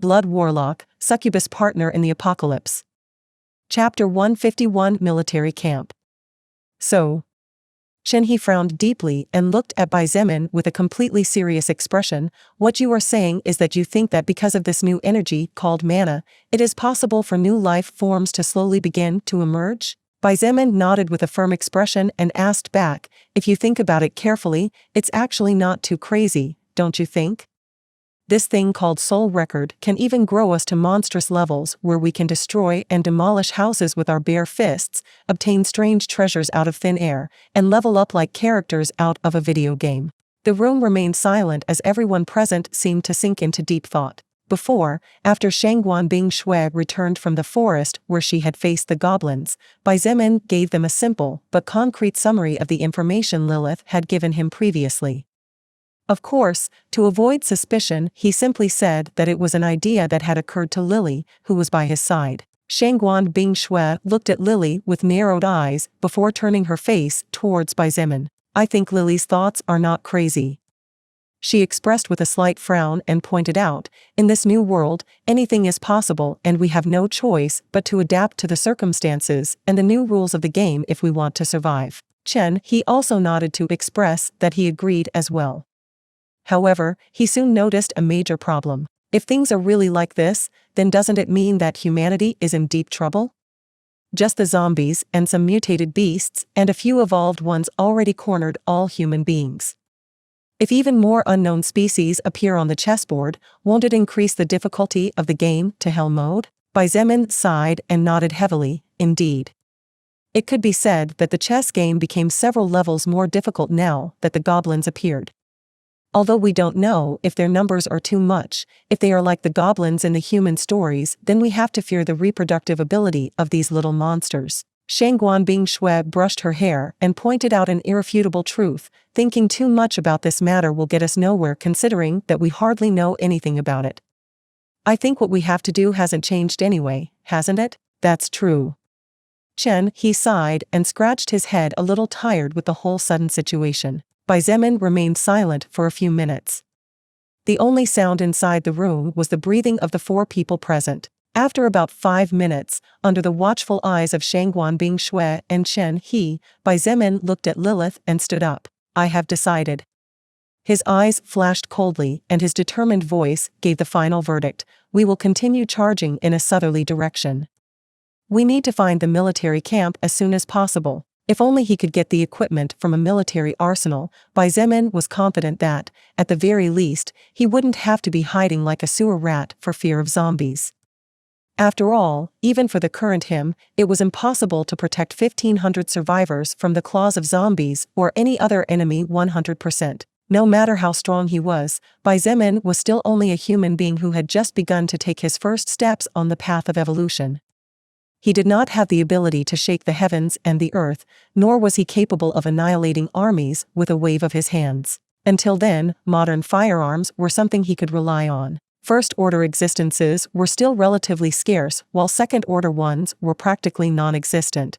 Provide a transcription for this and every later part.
Blood Warlock, Succubus Partner in the Apocalypse. Chapter 151 Military Camp. So. Chen-He frowned deeply and looked at Bai Zemin with a completely serious expression. What you are saying is that you think that because of this new energy called mana, it is possible for new life forms to slowly begin to emerge? Bai Zemin nodded with a firm expression and asked back, if you think about it carefully, it's actually not too crazy, don't you think? This thing called soul record can even grow us to monstrous levels where we can destroy and demolish houses with our bare fists, obtain strange treasures out of thin air, and level up like characters out of a video game. The room remained silent as everyone present seemed to sink into deep thought. After Shangguan Bing Shui returned from the forest where she had faced the goblins, Bai Zemin gave them a simple but concrete summary of the information Lilith had given him previously. Of course, to avoid suspicion, he simply said that it was an idea that had occurred to Lily, who was by his side. Shangguan Bing Shui looked at Lily with narrowed eyes before turning her face towards Bai Zemin. I think Lily's thoughts are not crazy. She expressed with a slight frown and pointed out, in this new world, anything is possible and we have no choice but to adapt to the circumstances and the new rules of the game if we want to survive. Chen-He also nodded to express that he agreed as well. However, he soon noticed a major problem. If things are really like this, then doesn't it mean that humanity is in deep trouble? Just the zombies and some mutated beasts and a few evolved ones already cornered all human beings. If even more unknown species appear on the chessboard, won't it increase the difficulty of the game to hell mode? Bai Zemin sighed and nodded heavily, indeed. It could be said that the chess game became several levels more difficult now that the goblins appeared. Although we don't know if their numbers are too much, if they are like the goblins in the human stories, then we have to fear the reproductive ability of these little monsters. Shangguan Bing Shui brushed her hair and pointed out an irrefutable truth. Thinking too much about this matter will get us nowhere considering that we hardly know anything about it. I think what we have to do hasn't changed anyway, hasn't it? That's true. Chen-He sighed and scratched his head a little tired with the whole sudden situation. Bai Zemin remained silent for a few minutes. The only sound inside the room was the breathing of the four people present. After about 5 minutes, under the watchful eyes of Shangguan Bing Shui and Chen-He, Bai Zemin looked at Lilith and stood up. I have decided. His eyes flashed coldly and his determined voice gave the final verdict. We will continue charging in a southerly direction. We need to find the military camp as soon as possible. If only he could get the equipment from a military arsenal, Bai Zemin was confident that, at the very least, he wouldn't have to be hiding like a sewer rat for fear of zombies. After all, even for the current him, it was impossible to protect 1,500 survivors from the claws of zombies or any other enemy 100%. No matter how strong he was, Bai Zemin was still only a human being who had just begun to take his first steps on the path of evolution. He did not have the ability to shake the heavens and the earth, nor was he capable of annihilating armies with a wave of his hands. Until then, modern firearms were something he could rely on. First-order existences were still relatively scarce, while second-order ones were practically non-existent.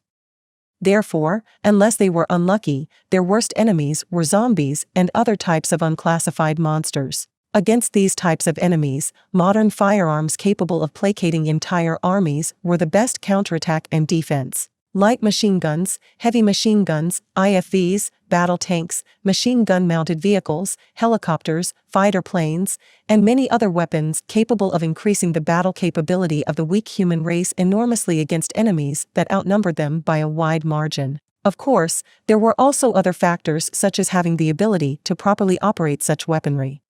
Therefore, unless they were unlucky, their worst enemies were zombies and other types of unclassified monsters. Against these types of enemies, modern firearms capable of placating entire armies were the best counterattack and defense. Light machine guns, heavy machine guns, IFVs, battle tanks, machine gun-mounted vehicles, helicopters, fighter planes, and many other weapons capable of increasing the battle capability of the weak human race enormously against enemies that outnumbered them by a wide margin. Of course, there were also other factors such as having the ability to properly operate such weaponry.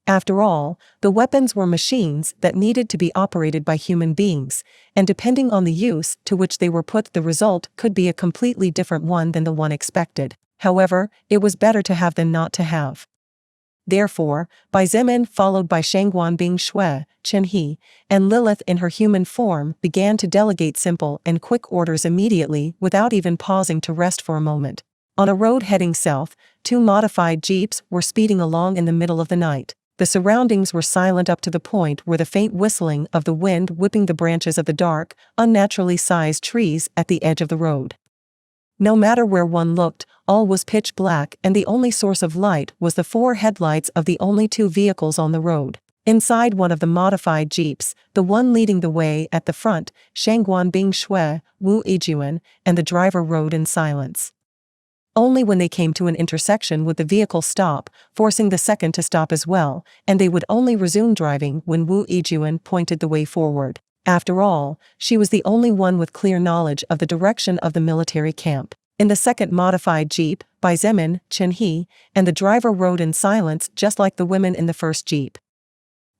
After all, the weapons were machines that needed to be operated by human beings, and depending on the use to which they were put, the result could be a completely different one than the one expected. However, it was better to have than not to have. Therefore, Bai Zemin, followed by Shangguan Bing Shui, Chen-He, and Lilith in her human form, began to delegate simple and quick orders immediately without even pausing to rest for a moment. On a road heading south, 2 modified jeeps were speeding along in the middle of the night. The surroundings were silent up to the point where the faint whistling of the wind whipping the branches of the dark, unnaturally sized trees at the edge of the road. No matter where one looked, all was pitch black and the only source of light was the 4 headlights of the only 2 vehicles on the road. Inside one of the modified jeeps, the one leading the way at the front, Shangguan Bing Shui, Wu Yijun, and the driver rode in silence. Only when they came to an intersection would the vehicle stop, forcing the second to stop as well, and they would only resume driving when Wu Yijun pointed the way forward. After all, she was the only one with clear knowledge of the direction of the military camp. In the second modified jeep, Bai Zemin, Chen He, and the driver rode in silence just like the women in the first jeep.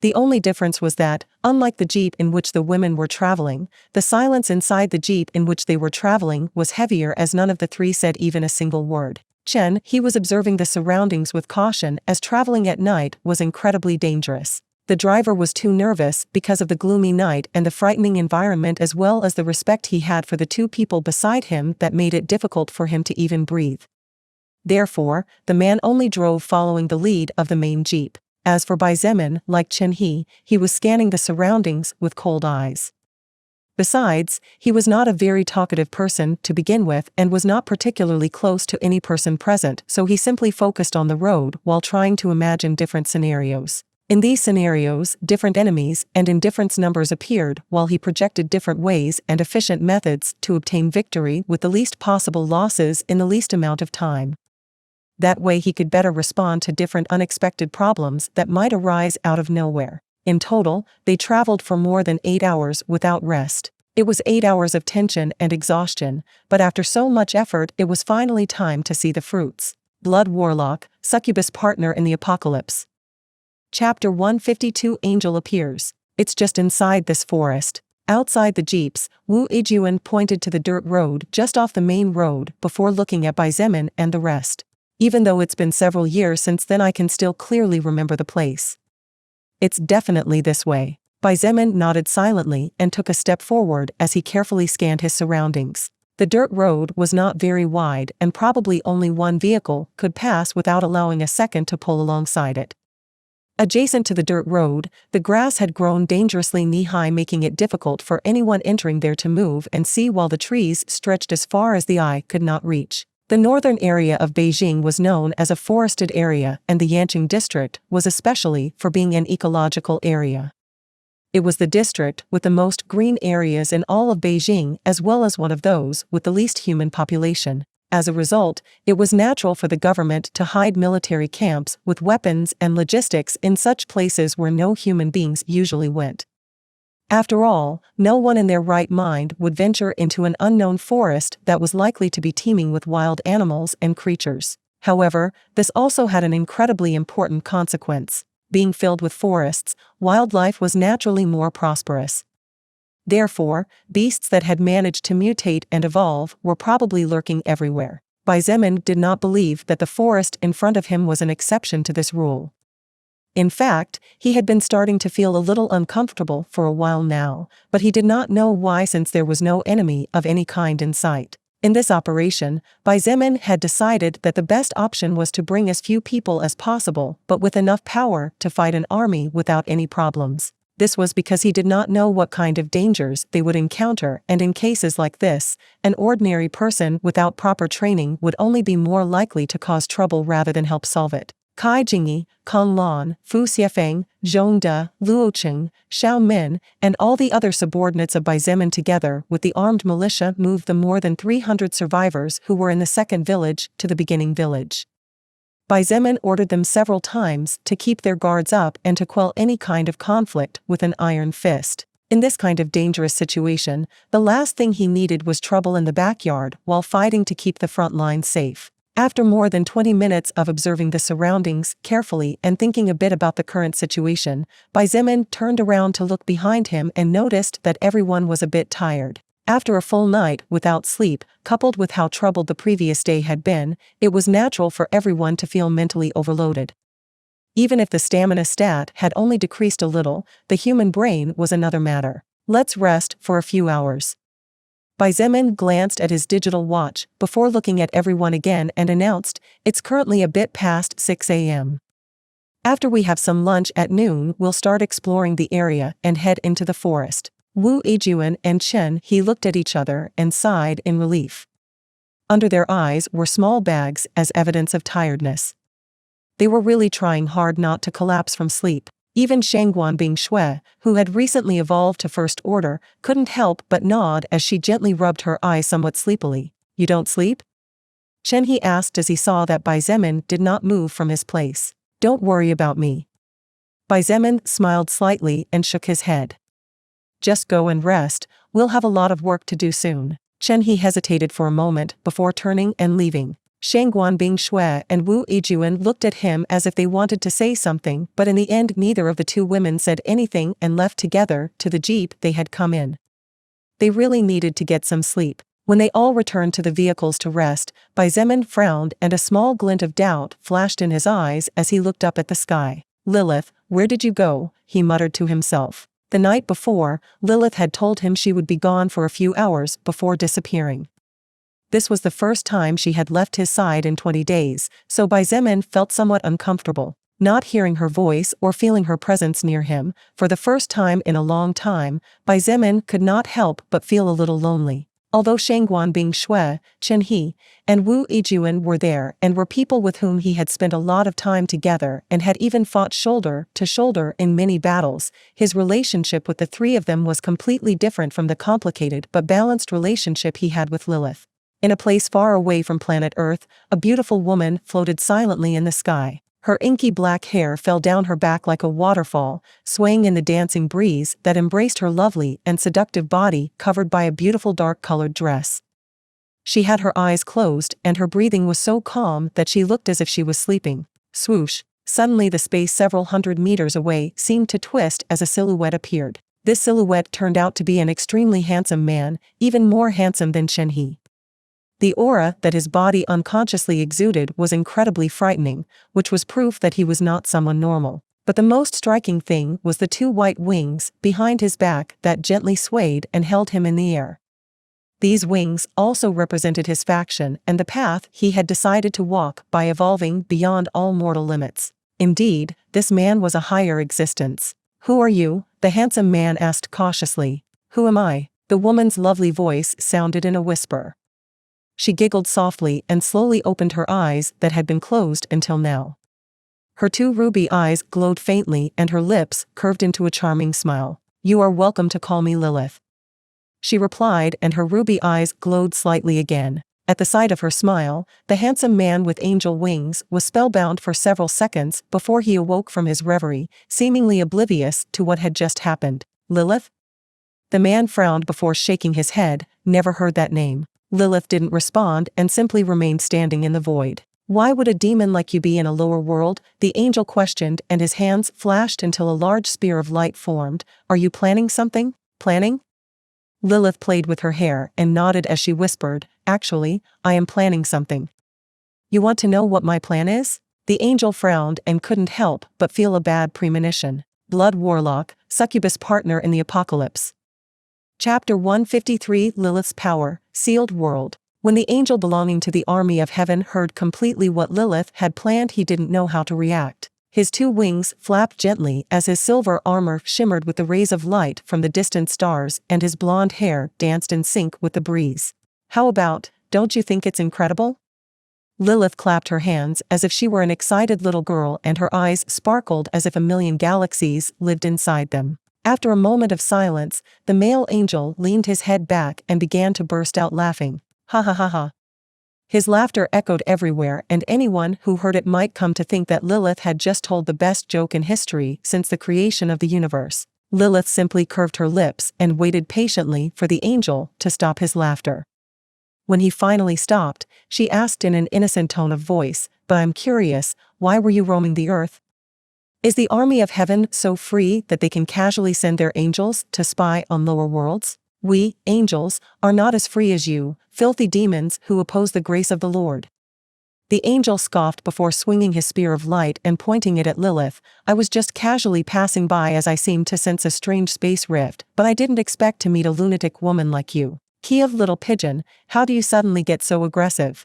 The only difference was that, unlike the jeep in which the women were traveling, the silence inside the jeep in which they were traveling was heavier as none of the three said even a single word. Chen He was observing the surroundings with caution as traveling at night was incredibly dangerous. The driver was too nervous because of the gloomy night and the frightening environment as well as the respect he had for the two people beside him that made it difficult for him to even breathe. Therefore, the man only drove following the lead of the main jeep. As for Bai Zemin, like Chen He was scanning the surroundings with cold eyes. Besides, he was not a very talkative person to begin with and was not particularly close to any person present, so he simply focused on the road while trying to imagine different scenarios. In these scenarios, different enemies and in different numbers appeared while he projected different ways and efficient methods to obtain victory with the least possible losses in the least amount of time. That way he could better respond to different unexpected problems that might arise out of nowhere. In total, they traveled for more than 8 hours without rest. It was 8 hours of tension and exhaustion, but after so much effort it was finally time to see the fruits. Blood Warlock, Succubus Partner in the Apocalypse. Chapter 152 Angel appears. It's just inside this forest. Outside the jeeps, Wu Yijun pointed to the dirt road just off the main road before looking at Bai Zemin and the rest. Even though it's been several years since then, I can still clearly remember the place. It's definitely this way. Bai Zemin nodded silently and took a step forward as he carefully scanned his surroundings. The dirt road was not very wide and probably only one vehicle could pass without allowing a second to pull alongside it. Adjacent to the dirt road, the grass had grown dangerously knee-high, making it difficult for anyone entering there to move and see while the trees stretched as far as the eye could not reach. The northern area of Beijing was known as a forested area, and the Yanqing district was especially for being an ecological area. It was the district with the most green areas in all of Beijing as well as one of those with the least human population. As a result, it was natural for the government to hide military camps with weapons and logistics in such places where no human beings usually went. After all, no one in their right mind would venture into an unknown forest that was likely to be teeming with wild animals and creatures. However, this also had an incredibly important consequence. Being filled with forests, wildlife was naturally more prosperous. Therefore, beasts that had managed to mutate and evolve were probably lurking everywhere. Bai Zemin did not believe that the forest in front of him was an exception to this rule. In fact, he had been starting to feel a little uncomfortable for a while now, but he did not know why since there was no enemy of any kind in sight. In this operation, Bai Zemin had decided that the best option was to bring as few people as possible but with enough power to fight an army without any problems. This was because he did not know what kind of dangers they would encounter, and in cases like this, an ordinary person without proper training would only be more likely to cause trouble rather than help solve it. Kai Jingyi, Kong Lan, Fu Xiefeng, Zhong De, Luo Cheng, Xiao Min, and all the other subordinates of Bai Zemin together with the armed militia moved the more than 300 survivors who were in the second village to the beginning village. Bai Zemin ordered them several times to keep their guards up and to quell any kind of conflict with an iron fist. In this kind of dangerous situation, the last thing he needed was trouble in the backyard while fighting to keep the front line safe. After more than 20 minutes of observing the surroundings carefully and thinking a bit about the current situation, Bai Zemin turned around to look behind him and noticed that everyone was a bit tired. After a full night without sleep, coupled with how troubled the previous day had been, it was natural for everyone to feel mentally overloaded. Even if the stamina stat had only decreased a little, the human brain was another matter. Let's rest for a few hours. Bai Zemin glanced at his digital watch before looking at everyone again and announced, "It's currently a bit past 6 a.m. After we have some lunch at noon, we'll start exploring the area and head into the forest." Wu Yijun and Chen He looked at each other and sighed in relief. Under their eyes were small bags as evidence of tiredness. They were really trying hard not to collapse from sleep. Even Shangguan Bing Shui, who had recently evolved to First Order, couldn't help but nod as she gently rubbed her eyes somewhat sleepily. You don't sleep? Chen He asked as he saw that Bai Zemin did not move from his place. Don't worry about me. Bai Zemin smiled slightly and shook his head. Just go and rest, we'll have a lot of work to do soon. Chen He hesitated for a moment before turning and leaving. Shangguan Bing Shui and Wu Yijun looked at him as if they wanted to say something, but in the end neither of the two women said anything and left together to the jeep they had come in. They really needed to get some sleep. When they all returned to the vehicles to rest, Bai Zemin frowned and a small glint of doubt flashed in his eyes as he looked up at the sky. Lilith, where did you go? He muttered to himself. The night before, Lilith had told him she would be gone for a few hours before disappearing. This was the first time she had left his side in 20 days, so Bai Zemin felt somewhat uncomfortable. Not hearing her voice or feeling her presence near him, for the first time in a long time, Bai Zemin could not help but feel a little lonely. Although Shangguan Bing Shui, Chen He, and Wu Yijun were there and were people with whom he had spent a lot of time together and had even fought shoulder to shoulder in many battles, his relationship with the three of them was completely different from the complicated but balanced relationship he had with Lilith. In a place far away from planet Earth, a beautiful woman floated silently in the sky. Her inky black hair fell down her back like a waterfall, swaying in the dancing breeze that embraced her lovely and seductive body covered by a beautiful dark-colored dress. She had her eyes closed and her breathing was so calm that she looked as if she was sleeping. Swoosh! Suddenly the space several hundred meters away seemed to twist as a silhouette appeared. This silhouette turned out to be an extremely handsome man, even more handsome than Chen He. The aura that his body unconsciously exuded was incredibly frightening, which was proof that he was not someone normal. But the most striking thing was the two white wings behind his back that gently swayed and held him in the air. These wings also represented his faction and the path he had decided to walk by evolving beyond all mortal limits. Indeed, this man was a higher existence. Who are you? The handsome man asked cautiously. Who am I? The woman's lovely voice sounded in a whisper. She giggled softly and slowly opened her eyes that had been closed until now. Her two ruby eyes glowed faintly and her lips curved into a charming smile. You are welcome to call me Lilith. She replied and her ruby eyes glowed slightly again. At the sight of her smile, the handsome man with angel wings was spellbound for several seconds before he awoke from his reverie, seemingly oblivious to what had just happened. Lilith? The man frowned before shaking his head. Never heard that name. Lilith didn't respond and simply remained standing in the void. Why would a demon like you be in a lower world? The angel questioned and his hands flashed until a large spear of light formed. Are you planning something? Planning? Lilith played with her hair and nodded as she whispered, Actually, I am planning something. You want to know what my plan is? The angel frowned and couldn't help but feel a bad premonition. Blood Warlock, Succubus Partner in the Apocalypse. Chapter 153 Lilith's Power, Sealed World. When the angel belonging to the army of heaven heard completely what Lilith had planned, he didn't know how to react. His two wings flapped gently as his silver armor shimmered with the rays of light from the distant stars and his blonde hair danced in sync with the breeze. How about, don't you think it's incredible? Lilith clapped her hands as if she were an excited little girl and her eyes sparkled as if a million galaxies lived inside them. After a moment of silence, the male angel leaned his head back and began to burst out laughing. Ha ha ha ha. His laughter echoed everywhere and anyone who heard it might come to think that Lilith had just told the best joke in history since the creation of the universe. Lilith simply curved her lips and waited patiently for the angel to stop his laughter. When he finally stopped, she asked in an innocent tone of voice, But I'm curious, why were you roaming the earth? Is the army of heaven so free that they can casually send their angels to spy on lower worlds? We, angels, are not as free as you, filthy demons who oppose the grace of the Lord. The angel scoffed before swinging his spear of light and pointing it at Lilith. I was just casually passing by as I seemed to sense a strange space rift, but I didn't expect to meet a lunatic woman like you. Kiev little pigeon, how do you suddenly get so aggressive?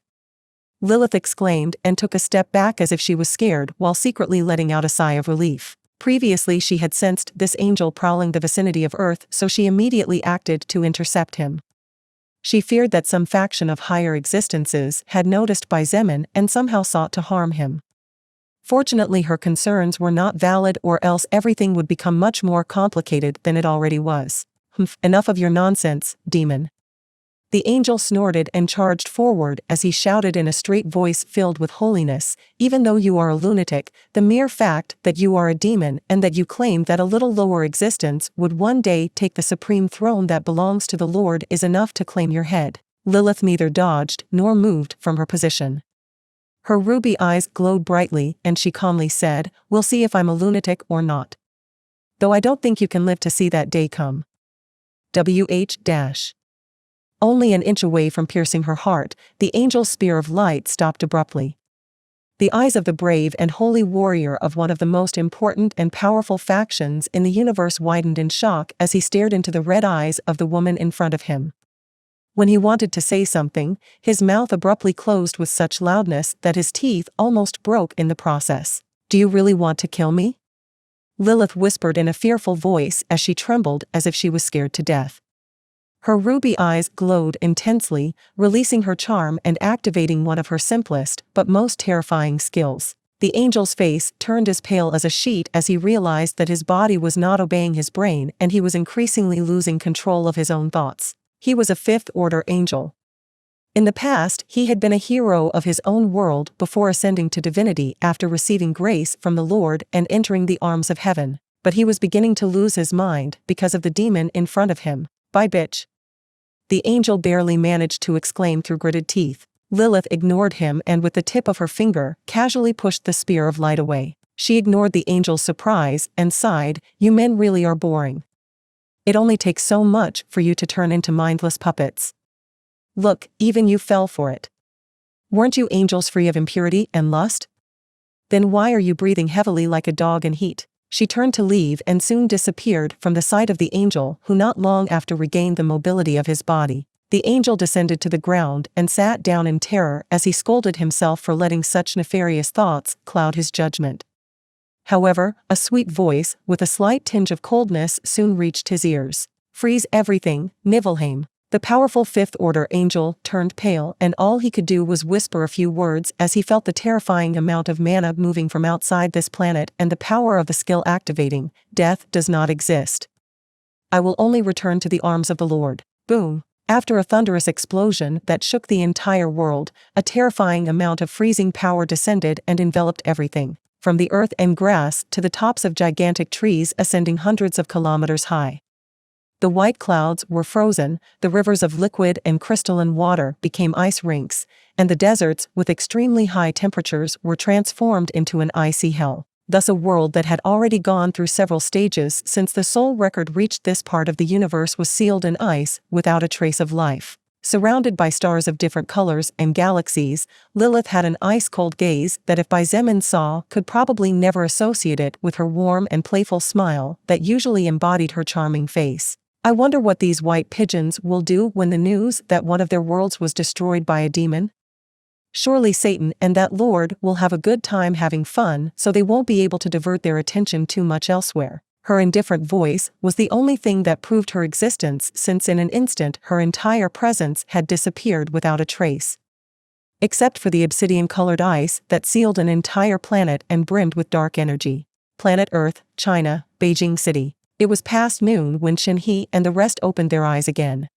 Lilith exclaimed and took a step back as if she was scared while secretly letting out a sigh of relief. Previously she had sensed this angel prowling the vicinity of Earth, so she immediately acted to intercept him. She feared that some faction of higher existences had noticed Bai Zemin and somehow sought to harm him. Fortunately, her concerns were not valid, or else everything would become much more complicated than it already was. Enough of your nonsense, demon. The angel snorted and charged forward as he shouted in a straight voice filled with holiness, even though you are a lunatic, the mere fact that you are a demon and that you claim that a little lower existence would one day take the supreme throne that belongs to the Lord is enough to claim your head. Lilith neither dodged nor moved from her position. Her ruby eyes glowed brightly and she calmly said, "We'll see if I'm a lunatic or not. Though I don't think you can live to see that day come." Only an inch away from piercing her heart, the angel's spear of light stopped abruptly. The eyes of the brave and holy warrior of one of the most important and powerful factions in the universe widened in shock as he stared into the red eyes of the woman in front of him. When he wanted to say something, his mouth abruptly closed with such loudness that his teeth almost broke in the process. "Do you really want to kill me?" Lilith whispered in a fearful voice as she trembled as if she was scared to death. Her ruby eyes glowed intensely, releasing her charm and activating one of her simplest but most terrifying skills. The angel's face turned as pale as a sheet as he realized that his body was not obeying his brain and he was increasingly losing control of his own thoughts. He was a fifth-order angel. In the past, he had been a hero of his own world before ascending to divinity after receiving grace from the Lord and entering the arms of heaven, but he was beginning to lose his mind because of the demon in front of him. "Bye, bitch." The angel barely managed to exclaim through gritted teeth. Lilith ignored him and with the tip of her finger, casually pushed the spear of light away. She ignored the angel's surprise and sighed, "You men really are boring. It only takes so much for you to turn into mindless puppets. Look, even you fell for it. Weren't you angels free of impurity and lust? Then why are you breathing heavily like a dog in heat?" She turned to leave and soon disappeared from the sight of the angel, who not long after regained the mobility of his body. The angel descended to the ground and sat down in terror as he scolded himself for letting such nefarious thoughts cloud his judgment. However, a sweet voice, with a slight tinge of coldness, soon reached his ears. "Freeze everything, Niflheim." The powerful fifth-order angel turned pale and all he could do was whisper a few words as he felt the terrifying amount of mana moving from outside this planet and the power of the skill activating. "Death does not exist. I will only return to the arms of the Lord." Boom! After a thunderous explosion that shook the entire world, a terrifying amount of freezing power descended and enveloped everything, from the earth and grass to the tops of gigantic trees ascending hundreds of kilometers high. The white clouds were frozen, the rivers of liquid and crystalline water became ice rinks, and the deserts with extremely high temperatures were transformed into an icy hell. Thus a world that had already gone through several stages since the soul record reached this part of the universe was sealed in ice, without a trace of life. Surrounded by stars of different colors and galaxies, Lilith had an ice-cold gaze that if Xietain saw could probably never associate it with her warm and playful smile that usually embodied her charming face. "I wonder what these white pigeons will do when the news that one of their worlds was destroyed by a demon? Surely Xietain and that lord will have a good time having fun, so they won't be able to divert their attention too much elsewhere." Her indifferent voice was the only thing that proved her existence, since in an instant her entire presence had disappeared without a trace. Except for the obsidian-colored ice that sealed an entire planet and brimmed with dark energy. Planet Earth, China, Beijing City. It was past noon when Xietain and the rest opened their eyes again.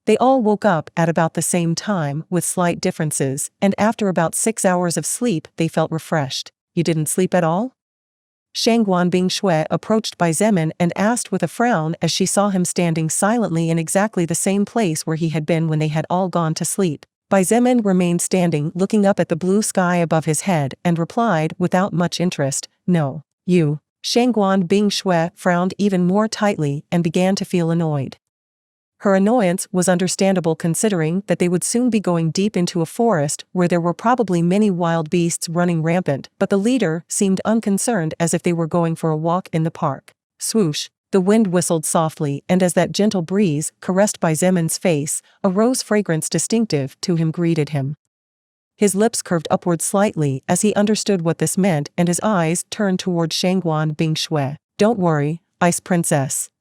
They all woke up at about the same time with slight differences, and after about 6 hours of sleep they felt refreshed. "You didn't sleep at all?" Shangguan Bingshui approached Xietain and asked with a frown as she saw him standing silently in exactly the same place where he had been when they had all gone to sleep. Xietain remained standing looking up at the blue sky above his head and replied without much interest, "No. You." Shangguan Bingshui frowned even more tightly and began to feel annoyed. Her annoyance was understandable considering that they would soon be going deep into a forest where there were probably many wild beasts running rampant, but the leader seemed unconcerned as if they were going for a walk in the park. Swoosh! The wind whistled softly and as that gentle breeze caressed Xietan's face, a rose fragrance distinctive to him greeted him. His lips curved upward slightly as he understood what this meant and his eyes turned toward Shangguan Bingshui. "Don't worry, Ice Princess.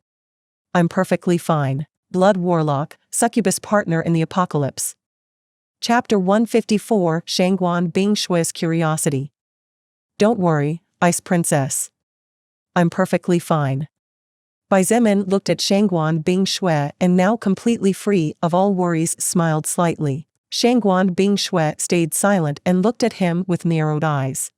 I'm perfectly fine." Blood Warlock, Succubus Partner in the Apocalypse. Chapter 154, Shangguan Bingshui's Curiosity. Don't worry, Ice Princess. I'm perfectly fine. Bai Zemin looked at Shangguan Bing Shui and, now completely free of all worries, smiled slightly. Shangguan Bing Shui stayed silent and looked at him with narrowed eyes.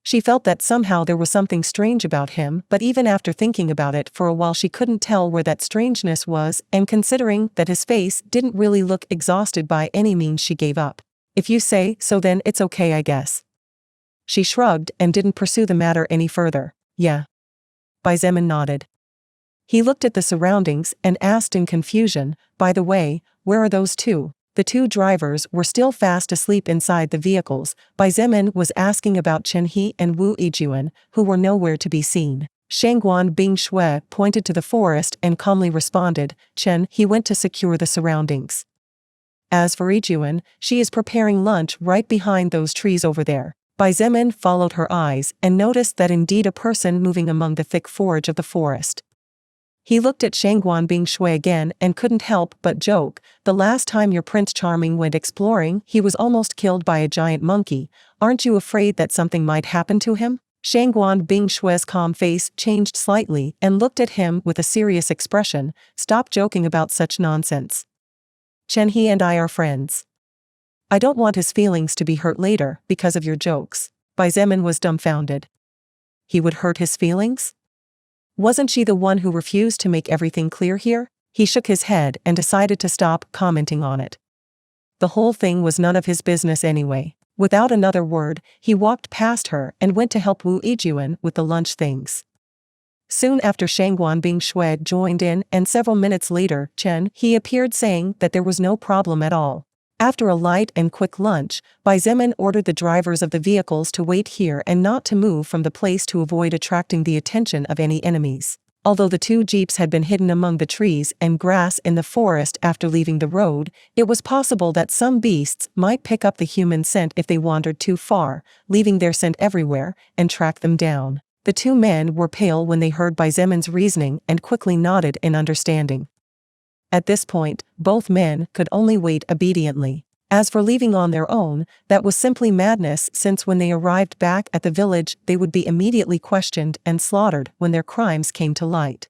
She felt that somehow there was something strange about him, but even after thinking about it for a while she couldn't tell where that strangeness was, and considering that his face didn't really look exhausted by any means, she gave up. If you say so, then it's okay, I guess. She shrugged and didn't pursue the matter any further. Yeah. Bai Zemin nodded. He looked at the surroundings and asked in confusion, by the way, where are those two? The two drivers were still fast asleep inside the vehicles. Bai Zemin was asking about Chen He and Wu Yijun, who were nowhere to be seen. Shangguan Bing Shui pointed to the forest and calmly responded, Chen He went to secure the surroundings. As for Yijun, she is preparing lunch right behind those trees over there. Bai Zemin followed her eyes and noticed that indeed a person moving among the thick foliage of the forest. He looked at Shangguan Bing Shui again and couldn't help but joke, the last time your Prince Charming went exploring, he was almost killed by a giant monkey. Aren't you afraid that something might happen to him? Shangguan Bing Shui's calm face changed slightly and looked at him with a serious expression. Stop joking about such nonsense. Chen He and I are friends. I don't want his feelings to be hurt later because of your jokes. Bai Zemin was dumbfounded. He would hurt his feelings? Wasn't she the one who refused to make everything clear here? He shook his head and decided to stop commenting on it. The whole thing was none of his business anyway. Without another word, he walked past her and went to help Wu Yijun with the lunch things. Soon after, Shangguan Bing Shui joined in, and several minutes later, Chen He appeared saying that there was no problem at all. After a light and quick lunch, Bai Zemin ordered the drivers of the vehicles to wait here and not to move from the place to avoid attracting the attention of any enemies. Although the two jeeps had been hidden among the trees and grass in the forest after leaving the road, it was possible that some beasts might pick up the human scent if they wandered too far, leaving their scent everywhere, and track them down. The two men were pale when they heard Bai Zemin's reasoning and quickly nodded in understanding. At this point, both men could only wait obediently. As for leaving on their own, that was simply madness, since when they arrived back at the village they would be immediately questioned and slaughtered when their crimes came to light.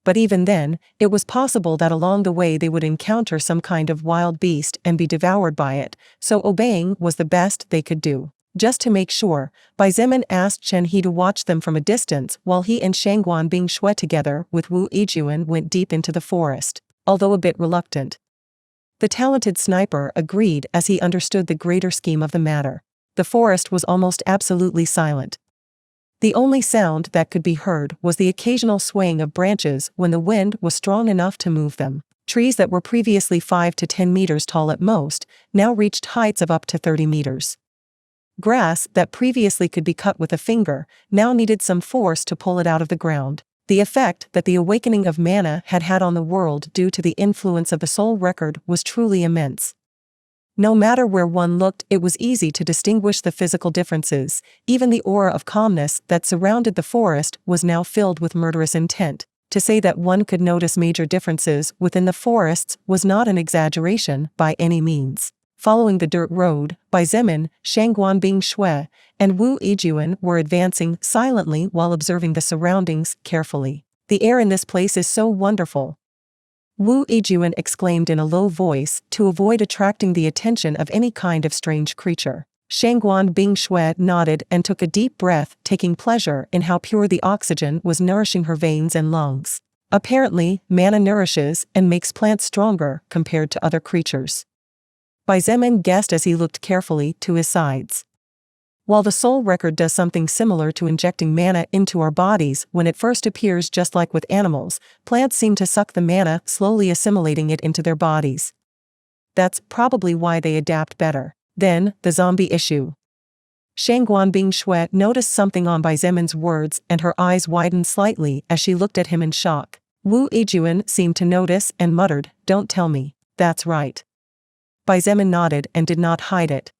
But even then, it was possible that along the way they would encounter some kind of wild beast and be devoured by it, so obeying was the best they could do. Just to make sure, Bai Zemin asked Chen He to watch them from a distance while he and Shangguan Bing Shui together with Wu Yijun went deep into the forest, although a bit reluctant. The talented sniper agreed as he understood the greater scheme of the matter. The forest was almost absolutely silent. The only sound that could be heard was the occasional swaying of branches when the wind was strong enough to move them. Trees that were previously 5 to 10 meters tall at most, now reached heights of up to 30 meters. Grass that previously could be cut with a finger, now needed some force to pull it out of the ground. The effect that the awakening of mana had had on the world due to the influence of the soul record was truly immense. No matter where one looked, it was easy to distinguish the physical differences. Even the aura of calmness that surrounded the forest was now filled with murderous intent. To say that one could notice major differences within the forests was not an exaggeration by any means. Following the dirt road, Bai Zemin, Shangguan Bing Shui, and Wu Yijun were advancing silently while observing the surroundings carefully. The air in this place is so wonderful. Wu Yijun exclaimed in a low voice to avoid attracting the attention of any kind of strange creature. Shangguan Bing Shui nodded and took a deep breath, taking pleasure in how pure the oxygen was nourishing her veins and lungs. Apparently, mana nourishes and makes plants stronger compared to other creatures. Bai Zemin guessed as he looked carefully to his sides. While the soul record does something similar to injecting mana into our bodies when it first appears, just like with animals, plants seem to suck the mana, slowly assimilating it into their bodies. That's probably why they adapt better. Then, the zombie issue. Shangguan Bing Shui noticed something on Bai Zemin's words and her eyes widened slightly as she looked at him in shock. Wu Yijun seemed to notice and muttered, "Don't tell me." "That's right." Bai Zemin nodded and did not hide it.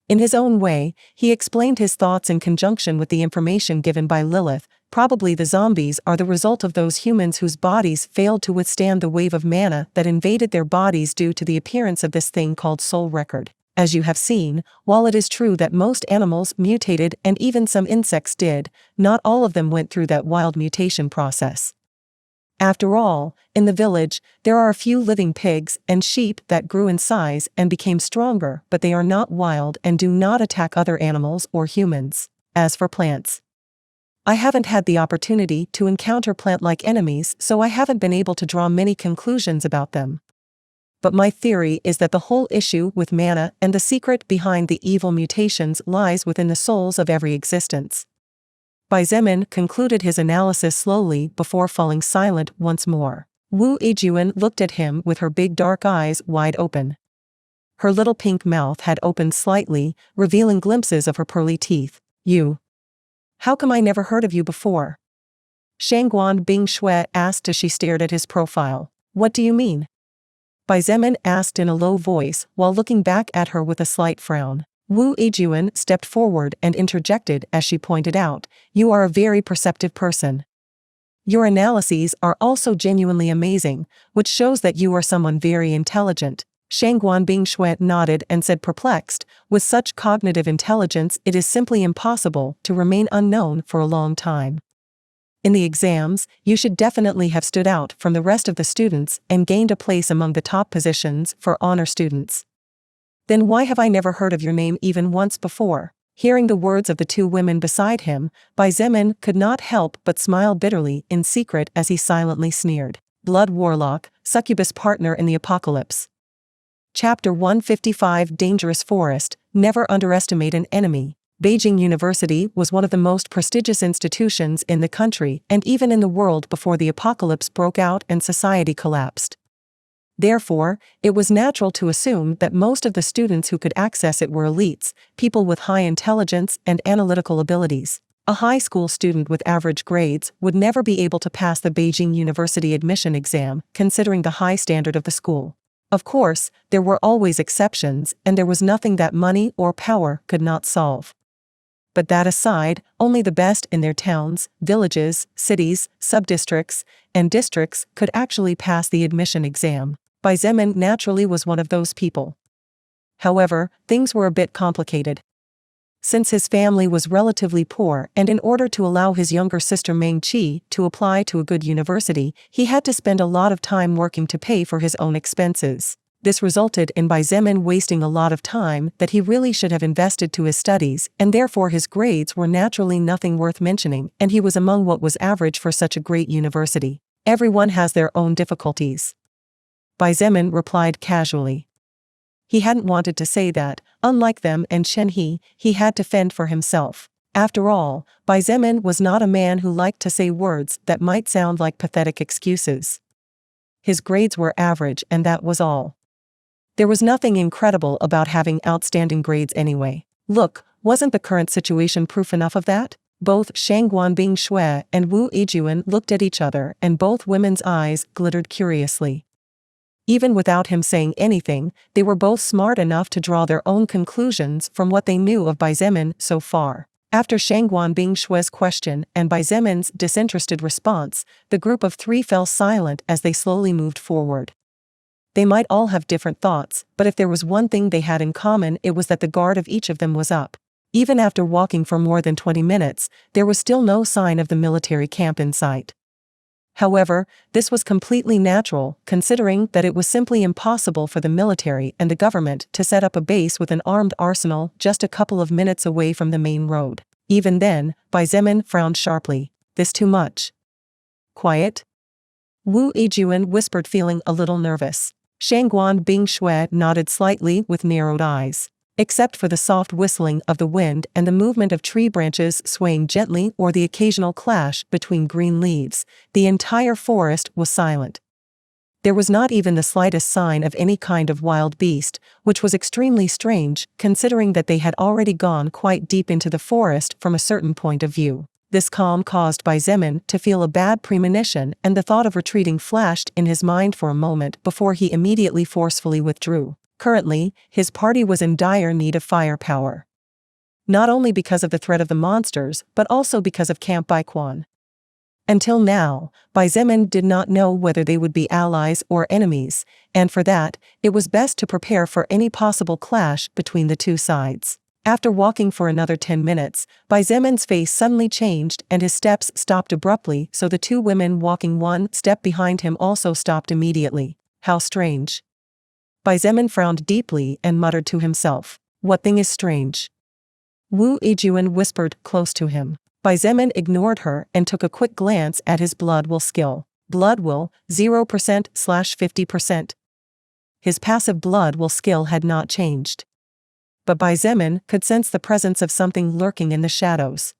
In his own way, he explained his thoughts in conjunction with the information given by Lilith. Probably the zombies are the result of those humans whose bodies failed to withstand the wave of mana that invaded their bodies due to the appearance of this thing called soul record. As you have seen, while it is true that most animals mutated and even some insects did, not all of them went through that wild mutation process. After all, in the village, there are a few living pigs and sheep that grew in size and became stronger, but they are not wild and do not attack other animals or humans. As for plants, I haven't had the opportunity to encounter plant-like enemies, so I haven't been able to draw many conclusions about them. But my theory is that the whole issue with mana and the secret behind the evil mutations lies within the souls of every existence. Xietain concluded his analysis slowly before falling silent once more. Wu Yijun looked at him with her big dark eyes wide open. Her little pink mouth had opened slightly, revealing glimpses of her pearly teeth. You. How come I never heard of you before? Shangguan Bingshui asked as she stared at his profile. What do you mean? Xietain asked in a low voice while looking back at her with a slight frown. Wu Yijun stepped forward and interjected as she pointed out, you are a very perceptive person. Your analyses are also genuinely amazing, which shows that you are someone very intelligent. Shangguan Bingshui nodded and said perplexed, with such cognitive intelligence it is simply impossible to remain unknown for a long time. In the exams, you should definitely have stood out from the rest of the students and gained a place among the top positions for honor students. Then why have I never heard of your name even once before? Hearing the words of the two women beside him, Xietain could not help but smile bitterly in secret as he silently sneered. Blood Warlock, Succubus Partner in the Apocalypse. Chapter 155 Dangerous Forest, Never Underestimate an Enemy. Beijing University was one of the most prestigious institutions in the country and even in the world before the apocalypse broke out and society collapsed. Therefore, it was natural to assume that most of the students who could access it were elites, people with high intelligence and analytical abilities. A high school student with average grades would never be able to pass the Beijing University admission exam, considering the high standard of the school. Of course, there were always exceptions, and there was nothing that money or power could not solve. But that aside, only the best in their towns, villages, cities, subdistricts, and districts could actually pass the admission exam. Xietain naturally was one of those people. However, things were a bit complicated. Since his family was relatively poor and in order to allow his younger sister Meng Qi to apply to a good university, he had to spend a lot of time working to pay for his own expenses. This resulted in Xietain wasting a lot of time that he really should have invested to his studies, and therefore his grades were naturally nothing worth mentioning, and he was among what was average for such a great university. Everyone has their own difficulties. Xietain replied casually. He hadn't wanted to say that, unlike them and Shenhe, he had to fend for himself. After all, Xietain was not a man who liked to say words that might sound like pathetic excuses. His grades were average and that was all. There was nothing incredible about having outstanding grades anyway. Look, wasn't the current situation proof enough of that? Both Shangguan Bingshui and Wu Yijun looked at each other and both women's eyes glittered curiously. Even without him saying anything, they were both smart enough to draw their own conclusions from what they knew of Xietain so far. After Shangguan Bingshui's question and Xietan's disinterested response, the group of three fell silent as they slowly moved forward. They might all have different thoughts, but if there was one thing they had in common, it was that the guard of each of them was up. Even after walking for more than 20 minutes, there was still no sign of the military camp in sight. However, this was completely natural, considering that it was simply impossible for the military and the government to set up a base with an armed arsenal just a couple of minutes away from the main road. Even then, Xietain frowned sharply. This too much. Quiet? Wu Yijun whispered, feeling a little nervous. Shangguan Bingshui nodded slightly with narrowed eyes. Except for the soft whistling of the wind and the movement of tree branches swaying gently or the occasional clash between green leaves, the entire forest was silent. There was not even the slightest sign of any kind of wild beast, which was extremely strange, considering that they had already gone quite deep into the forest from a certain point of view. This calm caused Xietain to feel a bad premonition, and the thought of retreating flashed in his mind for a moment before he immediately forcefully withdrew. Currently, his party was in dire need of firepower. Not only because of the threat of the monsters, but also because of Camp Baiquan. Until now, Baizemin did not know whether they would be allies or enemies, and for that, it was best to prepare for any possible clash between the two sides. After walking for another 10 minutes, Baizemin's face suddenly changed and his steps stopped abruptly, so the two women walking one step behind him also stopped immediately. How strange. Baizemin frowned deeply and muttered to himself. What thing is strange? Wu Yijun whispered close to him. Baizemin ignored her and took a quick glance at his blood will skill. Blood will, 0%/50%. His passive blood will skill had not changed. But Baizemin could sense the presence of something lurking in the shadows.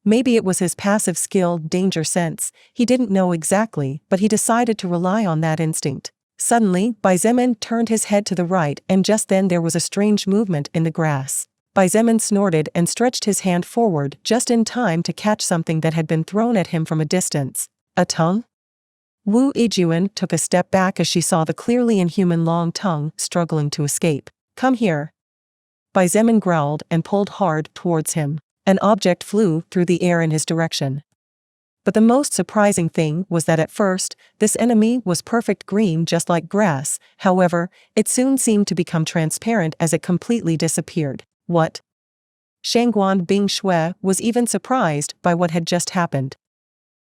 Maybe it was his passive skill danger sense, he didn't know exactly, but he decided to rely on that instinct. Suddenly, Baizemin turned his head to the right and just then there was a strange movement in the grass. Baizemin snorted and stretched his hand forward just in time to catch something that had been thrown at him from a distance. A tongue? Wu Yijun took a step back as she saw the clearly inhuman long tongue struggling to escape. Come here. Baizemin growled and pulled hard towards him. An object flew through the air in his direction. But the most surprising thing was that at first, this enemy was perfect green just like grass, however, it soon seemed to become transparent as it completely disappeared. What? Shangguan Bingshui was even surprised by what had just happened.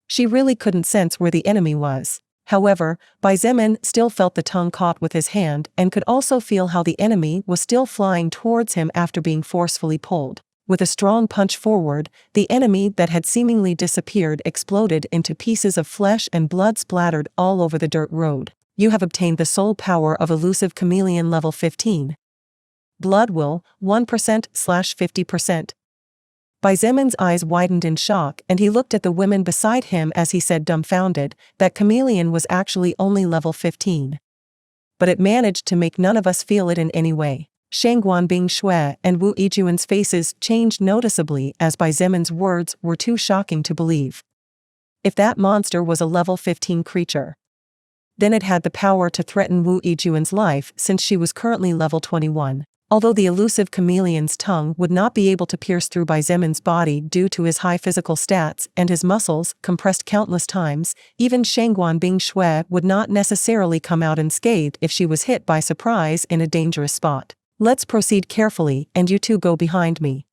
She really couldn't sense where the enemy was. However, Baizemin still felt the tongue caught with his hand and could also feel how the enemy was still flying towards him after being forcefully pulled. With a strong punch forward, the enemy that had seemingly disappeared exploded into pieces of flesh and blood splattered all over the dirt road. You have obtained the soul power of elusive chameleon level 15. Blood will, 1%/50%. Baizemin's eyes widened in shock and he looked at the women beside him as he said dumbfounded, that chameleon was actually only level 15. But it managed to make none of us feel it in any way. Shangguan Bingshui and Wu Yijun's faces changed noticeably as Baizemin's words were too shocking to believe. If that monster was a level 15 creature, then it had the power to threaten Wu Yijun's life since she was currently level 21. Although the elusive chameleon's tongue would not be able to pierce through Baizemin's body due to his high physical stats and his muscles compressed countless times, even Shangguan Bingshui would not necessarily come out unscathed if she was hit by surprise in a dangerous spot. Let's proceed carefully and you two go behind me.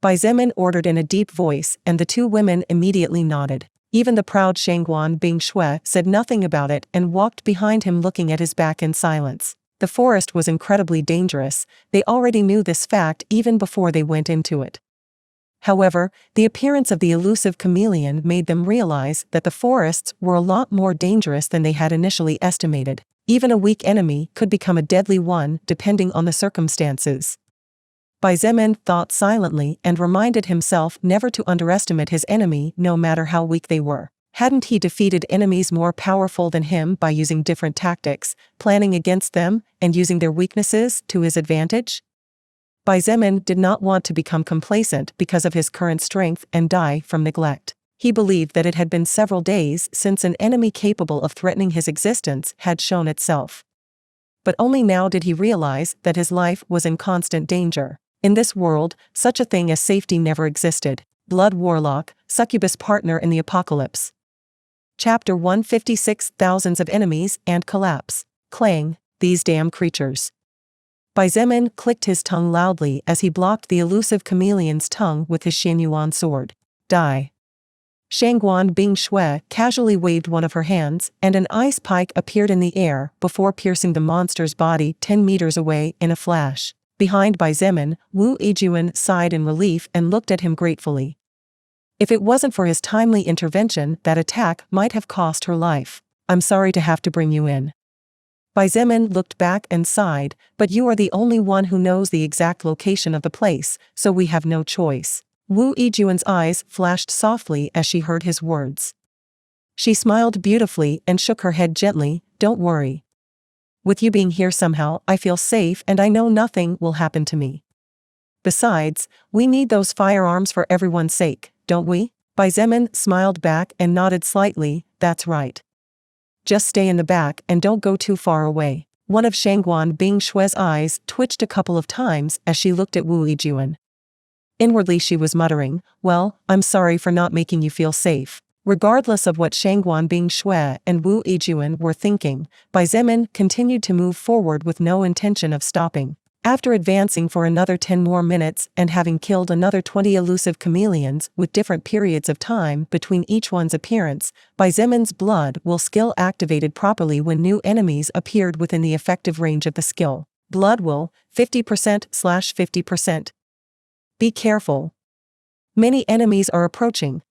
Baizemin ordered in a deep voice and the two women immediately nodded. Even the proud Shangguan Bingshui said nothing about it and walked behind him looking at his back in silence. The forest was incredibly dangerous, they already knew this fact even before they went into it. However, the appearance of the elusive chameleon made them realize that the forests were a lot more dangerous than they had initially estimated. Even a weak enemy could become a deadly one depending on the circumstances. Baizemin thought silently and reminded himself never to underestimate his enemy no matter how weak they were. Hadn't he defeated enemies more powerful than him by using different tactics, planning against them, and using their weaknesses to his advantage? Baizemin did not want to become complacent because of his current strength and die from neglect. He believed that it had been several days since an enemy capable of threatening his existence had shown itself. But only now did he realize that his life was in constant danger. In this world, such a thing as safety never existed. Blood Warlock, Succubus Partner in the Apocalypse. Chapter 156. Thousands of enemies and collapse. Clang, these damn creatures. Baizemin clicked his tongue loudly as he blocked the elusive chameleon's tongue with his Xianyuan sword. Die. Shangguan Bingshui casually waved one of her hands, and an ice pike appeared in the air before piercing the monster's body 10 meters away in a flash. Behind Baizemin, Wu Yijun sighed in relief and looked at him gratefully. If it wasn't for his timely intervention, that attack might have cost her life. I'm sorry to have to bring you in. Baizemin looked back and sighed, but you are the only one who knows the exact location of the place, so we have no choice. Wu Yijun's eyes flashed softly as she heard his words. She smiled beautifully and shook her head gently. Don't worry. With you being here somehow, I feel safe and I know nothing will happen to me. Besides, we need those firearms for everyone's sake, don't we? Baizemin smiled back and nodded slightly. That's right. Just stay in the back and don't go too far away. One of Shangguan Bingshui's eyes twitched a couple of times as she looked at Wu Yijun. Inwardly she was muttering, well, I'm sorry for not making you feel safe. Regardless of what Shangguan Bingshui and Wu Yijun were thinking, Bai Zemin continued to move forward with no intention of stopping. After advancing for another 10 more minutes and having killed another 20 elusive chameleons with different periods of time between each one's appearance, Bai Zemin's Blood Will skill activated properly when new enemies appeared within the effective range of the skill. Blood Will, 50%/50%. Be careful. Many enemies are approaching.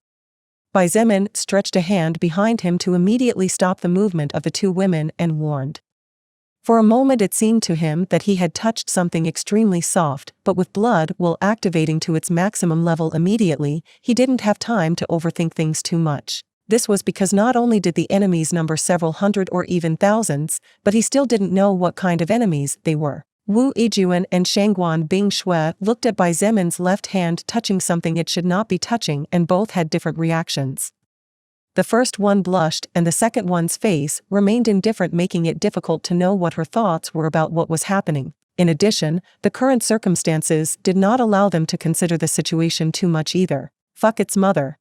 Bai Zemin stretched a hand behind him to immediately stop the movement of the two women and warned. For a moment it seemed to him that he had touched something extremely soft, but with Blood Will activating to its maximum level immediately, he didn't have time to overthink things too much. This was because not only did the enemies number several hundred or even thousands, but he still didn't know what kind of enemies they were. Wu Yijun and Shangguan Bingshui looked at Bai Zemin's left hand touching something it should not be touching, and both had different reactions. The first one blushed and the second one's face remained indifferent, making it difficult to know what her thoughts were about what was happening. In addition, the current circumstances did not allow them to consider the situation too much either. Fuck its mother.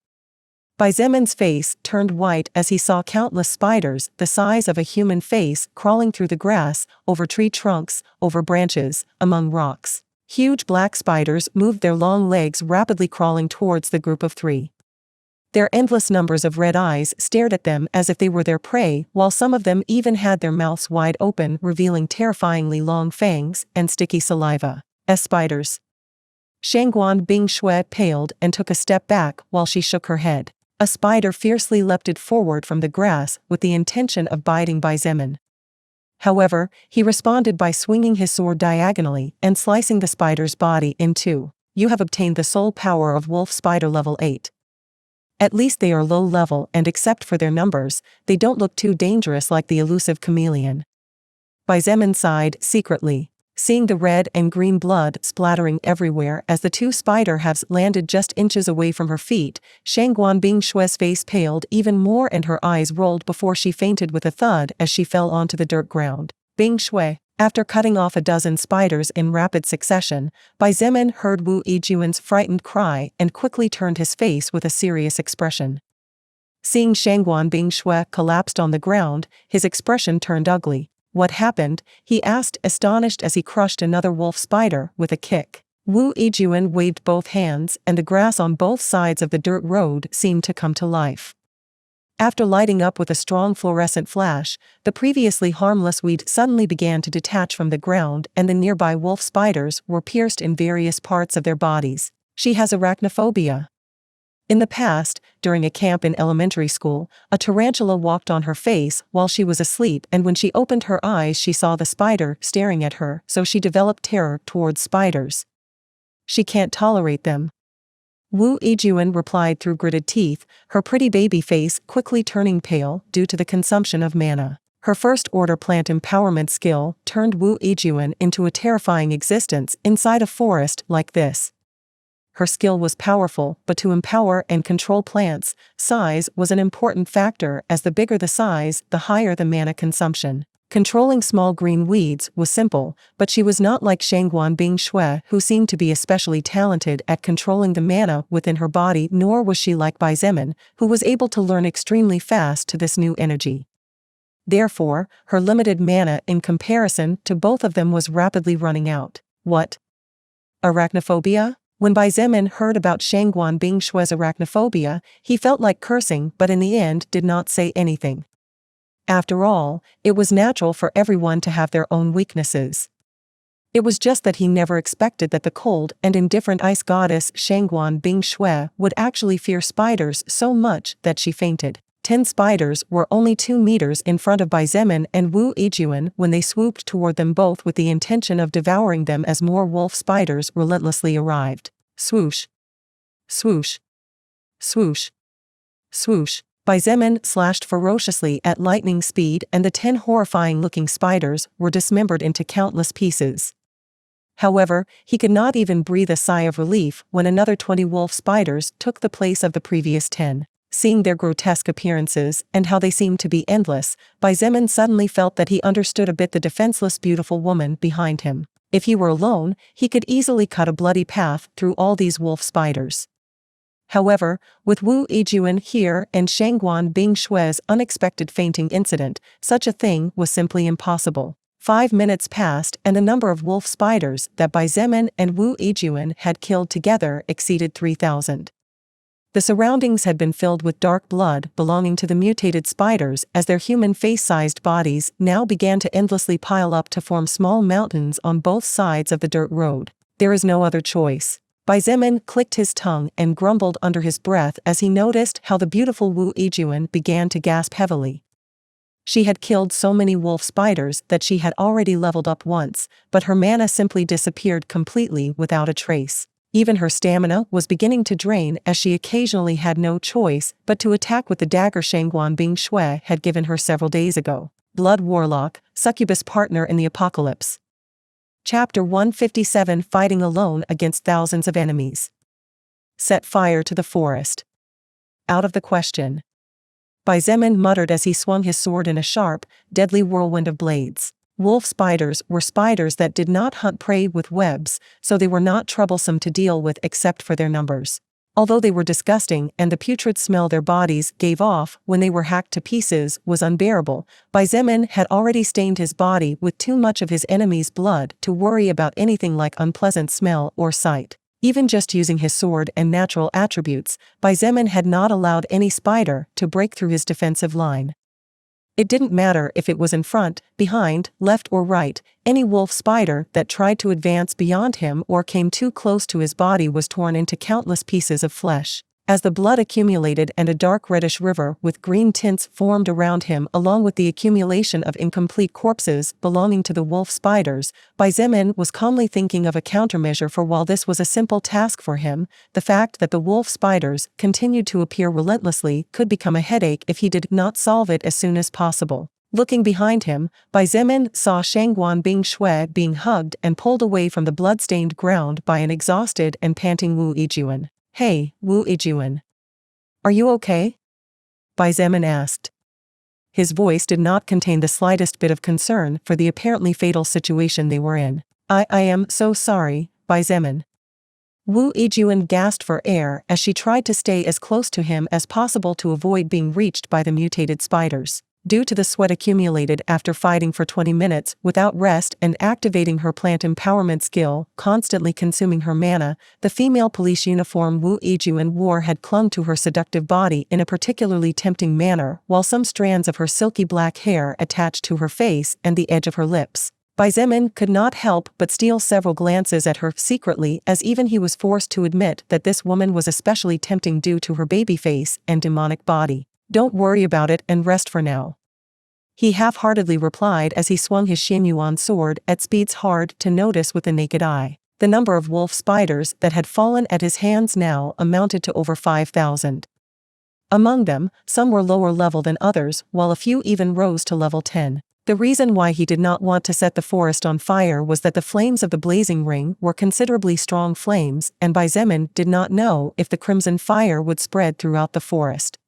Bai Zemin's face turned white as he saw countless spiders the size of a human face crawling through the grass, over tree trunks, over branches, among rocks. Huge black spiders moved their long legs rapidly, crawling towards the group of three. Their endless numbers of red eyes stared at them as if they were their prey, while some of them even had their mouths wide open, revealing terrifyingly long fangs and sticky saliva. Spiders. Shangguan Bingshui paled and took a step back while she shook her head. A spider fiercely leapt forward from the grass with the intention of biting Bai Zemin. However, he responded by swinging his sword diagonally and slicing the spider's body in two. You have obtained the soul power of Wolf Spider level 8. At least they are low level, and except for their numbers, they don't look too dangerous like the elusive chameleon. Bai Zemin sighed secretly, seeing the red and green blood splattering everywhere as the two spider halves landed just inches away from her feet. Shangguan Bingshui's face paled even more and her eyes rolled before she fainted with a thud as she fell onto the dirt ground. Bingshui. After cutting off a dozen spiders in rapid succession, Bai Zemin heard Wu Yijun's frightened cry and quickly turned his face with a serious expression. Seeing Shangguan Bingshui collapsed on the ground, his expression turned ugly. What happened? He asked, astonished as he crushed another wolf spider with a kick. Wu Yijun waved both hands and the grass on both sides of the dirt road seemed to come to life. After lighting up with a strong fluorescent flash, the previously harmless weed suddenly began to detach from the ground and the nearby wolf spiders were pierced in various parts of their bodies. She has arachnophobia. In the past, during a camp in elementary school, a tarantula walked on her face while she was asleep, and when she opened her eyes she saw the spider staring at her, so she developed terror towards spiders. She can't tolerate them. Wu Yijun replied through gritted teeth, her pretty baby face quickly turning pale due to the consumption of mana. Her first-order plant empowerment skill turned Wu Yijun into a terrifying existence inside a forest like this. Her skill was powerful, but to empower and control plants, size was an important factor, as the bigger the size, the higher the mana consumption. Controlling small green weeds was simple, but she was not like Shangguan Bingshui, who seemed to be especially talented at controlling the mana within her body, nor was she like Bai Zemin, who was able to learn extremely fast to this new energy. Therefore, her limited mana in comparison to both of them was rapidly running out. What? Arachnophobia? When Bai Zemin heard about Shangguan Bingshui's arachnophobia, he felt like cursing, but in the end did not say anything. After all, it was natural for everyone to have their own weaknesses. It was just that he never expected that the cold and indifferent ice goddess Shangguan Bingshui would actually fear spiders so much that she fainted. 10 spiders were only 2 meters in front of Bai Zemin and Wu Yijun when they swooped toward them both with the intention of devouring them as more wolf spiders relentlessly arrived. Swoosh. Swoosh. Swoosh. Swoosh. Bai Zemin slashed ferociously at lightning speed and the 10 horrifying-looking spiders were dismembered into countless pieces. However, he could not even breathe a sigh of relief when another 20 wolf spiders took the place of the previous 10. Seeing their grotesque appearances and how they seemed to be endless, Bai Zemin suddenly felt that he understood a bit the defenseless beautiful woman behind him. If he were alone, he could easily cut a bloody path through all these wolf spiders. However, with Wu Yijun here and Shangguan Bing Shui's unexpected fainting incident, such a thing was simply impossible. 5 minutes passed and the number of wolf spiders that Bai Zemin and Wu Yijun had killed together exceeded 3,000. The surroundings had been filled with dark blood belonging to the mutated spiders as their human face-sized bodies now began to endlessly pile up to form small mountains on both sides of the dirt road. There is no other choice. Bai Zemin clicked his tongue and grumbled under his breath as he noticed how the beautiful Wu Yijun began to gasp heavily. She had killed so many wolf spiders that she had already leveled up once, but her mana simply disappeared completely without a trace. Even her stamina was beginning to drain as she occasionally had no choice but to attack with the dagger Shangguan Bing Shui had given her several days ago. Blood Warlock, Succubus Partner in the Apocalypse. Chapter 157 Fighting Alone Against Thousands of Enemies. Set fire to the forest. Out of the question. Bai Zemin muttered as he swung his sword in a sharp, deadly whirlwind of blades. Wolf spiders were spiders that did not hunt prey with webs, so they were not troublesome to deal with except for their numbers. Although they were disgusting and the putrid smell their bodies gave off when they were hacked to pieces was unbearable, Bai Zemin had already stained his body with too much of his enemy's blood to worry about anything like unpleasant smell or sight. Even just using his sword and natural attributes, Bai Zemin had not allowed any spider to break through his defensive line. It didn't matter if it was in front, behind, left or right, any wolf spider that tried to advance beyond him or came too close to his body was torn into countless pieces of flesh. As the blood accumulated and a dark reddish river with green tints formed around him along with the accumulation of incomplete corpses belonging to the wolf spiders, Bai Zemin was calmly thinking of a countermeasure for while this was a simple task for him, the fact that the wolf spiders continued to appear relentlessly could become a headache if he did not solve it as soon as possible. Looking behind him, Bai Zemin saw Shangguan Bing Shui being hugged and pulled away from the blood-stained ground by an exhausted and panting Wu Yijun. "Hey, Wu Yijun. Are you okay?" Bai Zemin asked. His voice did not contain the slightest bit of concern for the apparently fatal situation they were in. I am so sorry, Bai Zemin." Wu Yijun gasped for air as she tried to stay as close to him as possible to avoid being reached by the mutated spiders. Due to the sweat accumulated after fighting for 20 minutes without rest and activating her plant empowerment skill, constantly consuming her mana, the female police uniform Wu Yijun wore had clung to her seductive body in a particularly tempting manner, while some strands of her silky black hair attached to her face and the edge of her lips. Bai Zemin could not help but steal several glances at her secretly, as even he was forced to admit that this woman was especially tempting due to her baby face and demonic body. "Don't worry about it and rest for now," he half-heartedly replied as he swung his Xianyuan sword at speeds hard to notice with the naked eye. The number of wolf spiders that had fallen at his hands now amounted to over 5,000. Among them, some were lower level than others, while a few even rose to level 10. The reason why he did not want to set the forest on fire was that the flames of the blazing ring were considerably strong flames, and Bai Zemin did not know if the crimson fire would spread throughout the forest.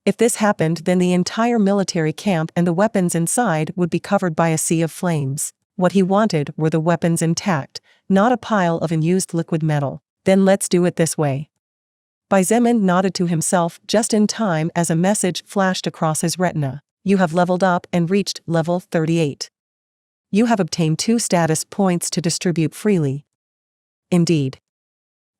If this happened, then the entire military camp and the weapons inside would be covered by a sea of flames. What he wanted were the weapons intact, not a pile of unused liquid metal. "Then let's do it this way." Bai Zemin nodded to himself just in time as a message flashed across his retina. "You have leveled up and reached level 38. You have obtained 2 status points to distribute freely." "Indeed,"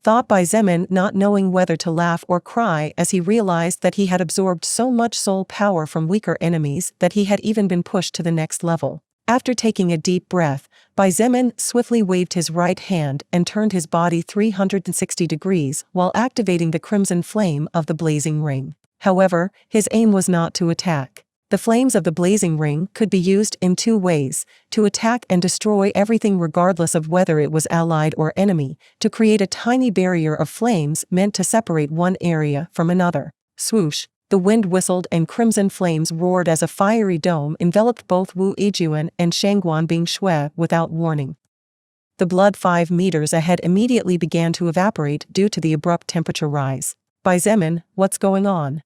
thought Bai Zemin, not knowing whether to laugh or cry as he realized that he had absorbed so much soul power from weaker enemies that he had even been pushed to the next level. After taking a deep breath, Bai Zemin swiftly waved his right hand and turned his body 360 degrees while activating the crimson flame of the blazing ring. However, his aim was not to attack. The flames of the blazing ring could be used in 2 ways: to attack and destroy everything regardless of whether it was allied or enemy, to create a tiny barrier of flames meant to separate one area from another. Swoosh! The wind whistled and crimson flames roared as a fiery dome enveloped both Wu Yijun and Shangguan Bing Shui without warning. The blood 5 meters ahead immediately began to evaporate due to the abrupt temperature rise. "Bai Zemin, what's going on?"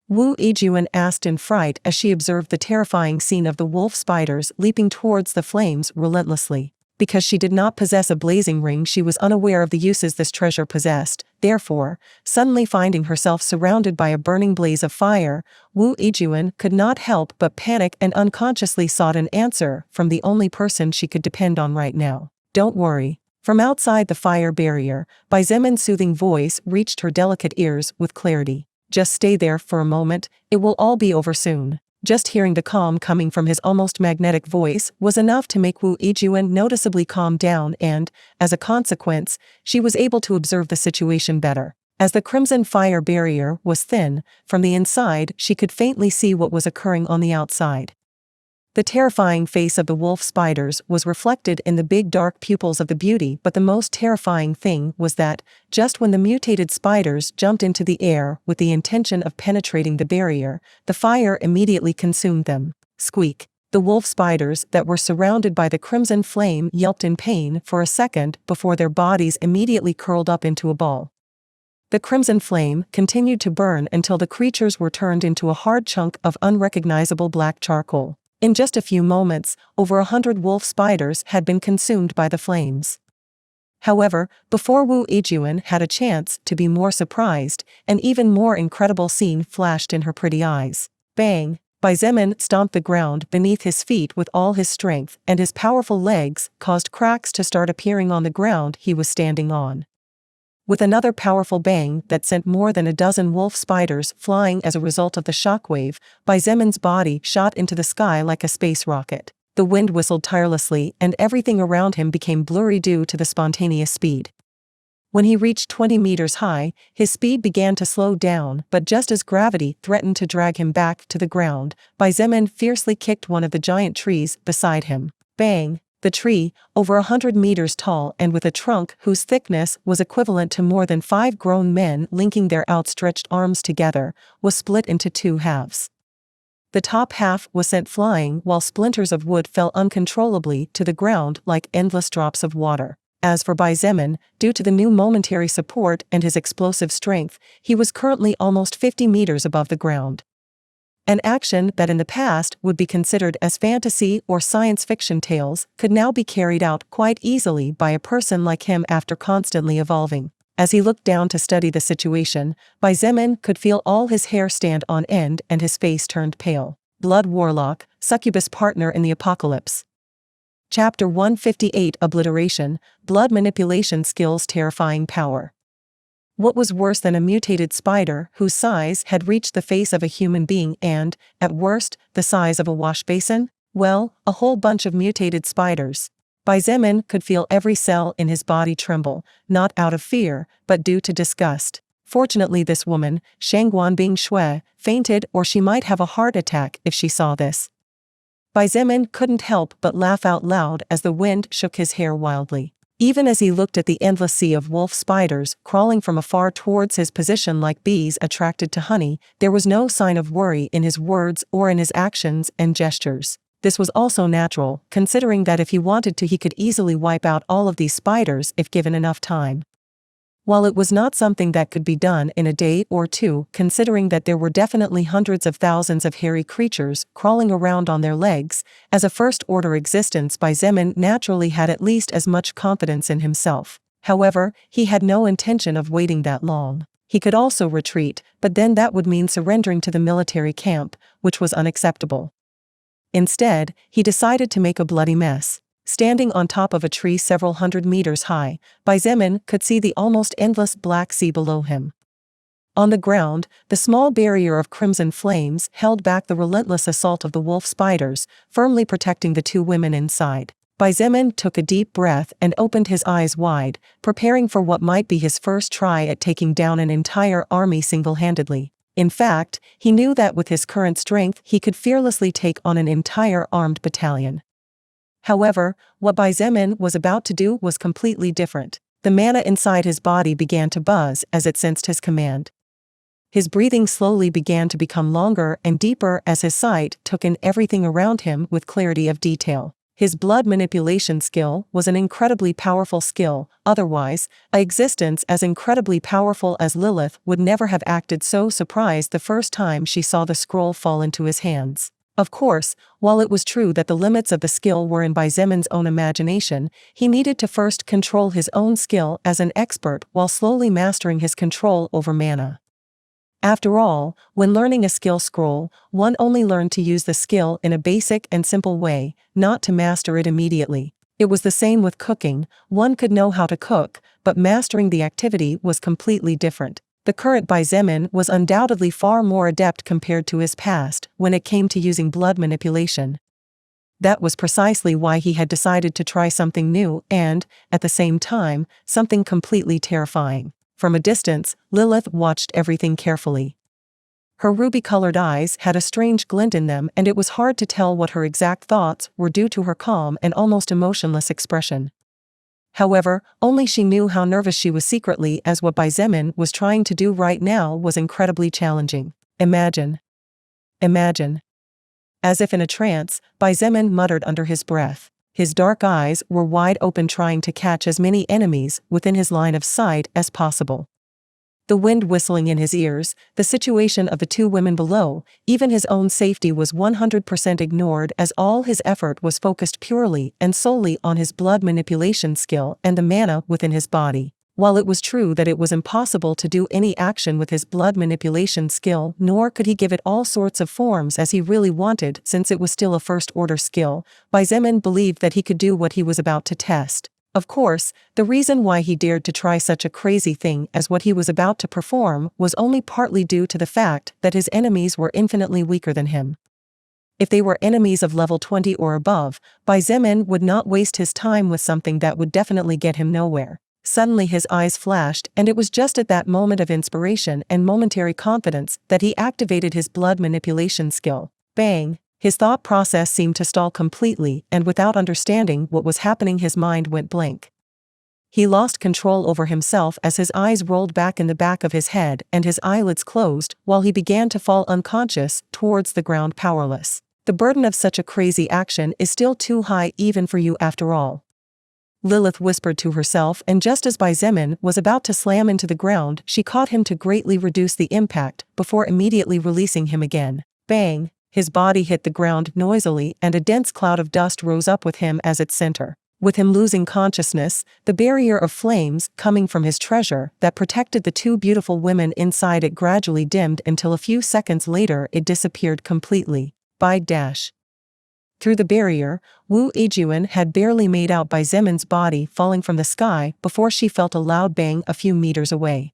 Wu Yijun asked in fright as she observed the terrifying scene of the wolf spiders leaping towards the flames relentlessly. Because she did not possess a blazing ring, she was unaware of the uses this treasure possessed, Therefore, suddenly finding herself surrounded by a burning blaze of fire, Wu Yijun could not help but panic and unconsciously sought an answer from the only person she could depend on right now. "Don't worry." From outside the fire barrier, Zemin's soothing voice reached her delicate ears with clarity. "Just stay there for a moment, it will all be over soon." Just hearing the calm coming from his almost magnetic voice was enough to make Wu Yijun noticeably calm down and, as a consequence, she was able to observe the situation better. As the crimson fire barrier was thin, from the inside she could faintly see what was occurring on the outside. The terrifying face of the wolf spiders was reflected in the big dark pupils of the beauty, but the most terrifying thing was that, just when the mutated spiders jumped into the air with the intention of penetrating the barrier, the fire immediately consumed them. Squeak! The wolf spiders that were surrounded by the crimson flame yelped in pain for a second before their bodies immediately curled up into a ball. The crimson flame continued to burn until the creatures were turned into a hard chunk of unrecognizable black charcoal. In just a few moments, over 100 wolf spiders had been consumed by the flames. However, before Wu Yijun had a chance to be more surprised, an even more incredible scene flashed in her pretty eyes. Bang! Zemin stomped the ground beneath his feet with all his strength, and his powerful legs caused cracks to start appearing on the ground he was standing on. With another powerful bang that sent more than a dozen wolf spiders flying as a result of the shockwave, Zemin's body shot into the sky like a space rocket. The wind whistled tirelessly and everything around him became blurry due to the spontaneous speed. When he reached 20 meters high, his speed began to slow down, but just as gravity threatened to drag him back to the ground, Zemin fiercely kicked one of the giant trees beside him. Bang! The tree, over 100 meters tall and with a trunk whose thickness was equivalent to more than 5 grown men linking their outstretched arms together, was split into 2 halves. The top half was sent flying while splinters of wood fell uncontrollably to the ground like endless drops of water. As for Zemin, due to the new momentary support and his explosive strength, he was currently almost 50 meters above the ground. An action that in the past would be considered as fantasy or science fiction tales could now be carried out quite easily by a person like him after constantly evolving. As he looked down to study the situation, Zemin could feel all his hair stand on end and his face turned pale. Blood Warlock, Succubus Partner in the Apocalypse. Chapter 158 Obliteration, Blood Manipulation Skills Terrifying Power. What was worse than a mutated spider whose size had reached the face of a human being and, at worst, the size of a wash basin? Well, a whole bunch of mutated spiders. Zemin could feel every cell in his body tremble, not out of fear, but due to disgust. Fortunately this woman, Shangguan Bing Shui, fainted or she might have a heart attack if she saw this. Zemin couldn't help but laugh out loud as the wind shook his hair wildly. Even as he looked at the endless sea of wolf spiders crawling from afar towards his position like bees attracted to honey, there was no sign of worry in his words or in his actions and gestures. This was also natural, considering that if he wanted to he could easily wipe out all of these spiders if given enough time. While it was not something that could be done in a day or two, considering that there were definitely hundreds of thousands of hairy creatures crawling around on their legs, as a first-order existence Zemin naturally had at least as much confidence in himself. However, he had no intention of waiting that long. He could also retreat, but then that would mean surrendering to the military camp, which was unacceptable. Instead, he decided to make a bloody mess. Standing on top of a tree several hundred meters high, Zemin could see the almost endless Black Sea below him. On the ground, the small barrier of crimson flames held back the relentless assault of the wolf spiders, firmly protecting the 2 women inside. Zemin took a deep breath and opened his eyes wide, preparing for what might be his first try at taking down an entire army single-handedly. In fact, he knew that with his current strength he could fearlessly take on an entire armed battalion. However, what Zemin was about to do was completely different. The mana inside his body began to buzz as it sensed his command. His breathing slowly began to become longer and deeper as his sight took in everything around him with clarity of detail. His blood manipulation skill was an incredibly powerful skill, otherwise, an existence as incredibly powerful as Lilith would never have acted so surprised the first time she saw the scroll fall into his hands. Of course, while it was true that the limits of the skill were in Zemin's own imagination, he needed to first control his own skill as an expert while slowly mastering his control over mana. After all, when learning a skill scroll, one only learned to use the skill in a basic and simple way, not to master it immediately. It was the same with cooking. One could know how to cook, but mastering the activity was completely different. The current Zemin was undoubtedly far more adept compared to his past when it came to using blood manipulation. That was precisely why he had decided to try something new and, at the same time, something completely terrifying. From a distance, Lilith watched everything carefully. Her ruby-colored eyes had a strange glint in them, and it was hard to tell what her exact thoughts were due to her calm and almost emotionless expression. However, only she knew how nervous she was secretly, as what Zemin was trying to do right now was incredibly challenging. Imagine. As if in a trance, Zemin muttered under his breath. His dark eyes were wide open, trying to catch as many enemies within his line of sight as possible. The wind whistling in his ears, the situation of the two women below, even his own safety was 100% ignored, as all his effort was focused purely and solely on his blood manipulation skill and the mana within his body. While it was true that it was impossible to do any action with his blood manipulation skill, nor could he give it all sorts of forms as he really wanted, since it was still a first-order skill, Zemin believed that he could do what he was about to test. Of course, the reason why he dared to try such a crazy thing as what he was about to perform was only partly due to the fact that his enemies were infinitely weaker than him. If they were enemies of level 20 or above, Zemin would not waste his time with something that would definitely get him nowhere. Suddenly his eyes flashed, and it was just at that moment of inspiration and momentary confidence that he activated his blood manipulation skill. Bang! His thought process seemed to stall completely, and without understanding what was happening, his mind went blank. He lost control over himself as his eyes rolled back in the back of his head and his eyelids closed, while he began to fall unconscious towards the ground, powerless. The burden of such a crazy action is still too high even for you after all, Lilith whispered to herself, and just as Zemin was about to slam into the ground, she caught him to greatly reduce the impact before immediately releasing him again. Bang! His body hit the ground noisily, and a dense cloud of dust rose up with him as its center. With him losing consciousness, the barrier of flames coming from his treasure that protected the two beautiful women inside it gradually dimmed until a few seconds later it disappeared completely. Through the barrier, Wu Yijun had barely made out Zemin's body falling from the sky before she felt a loud bang a few meters away.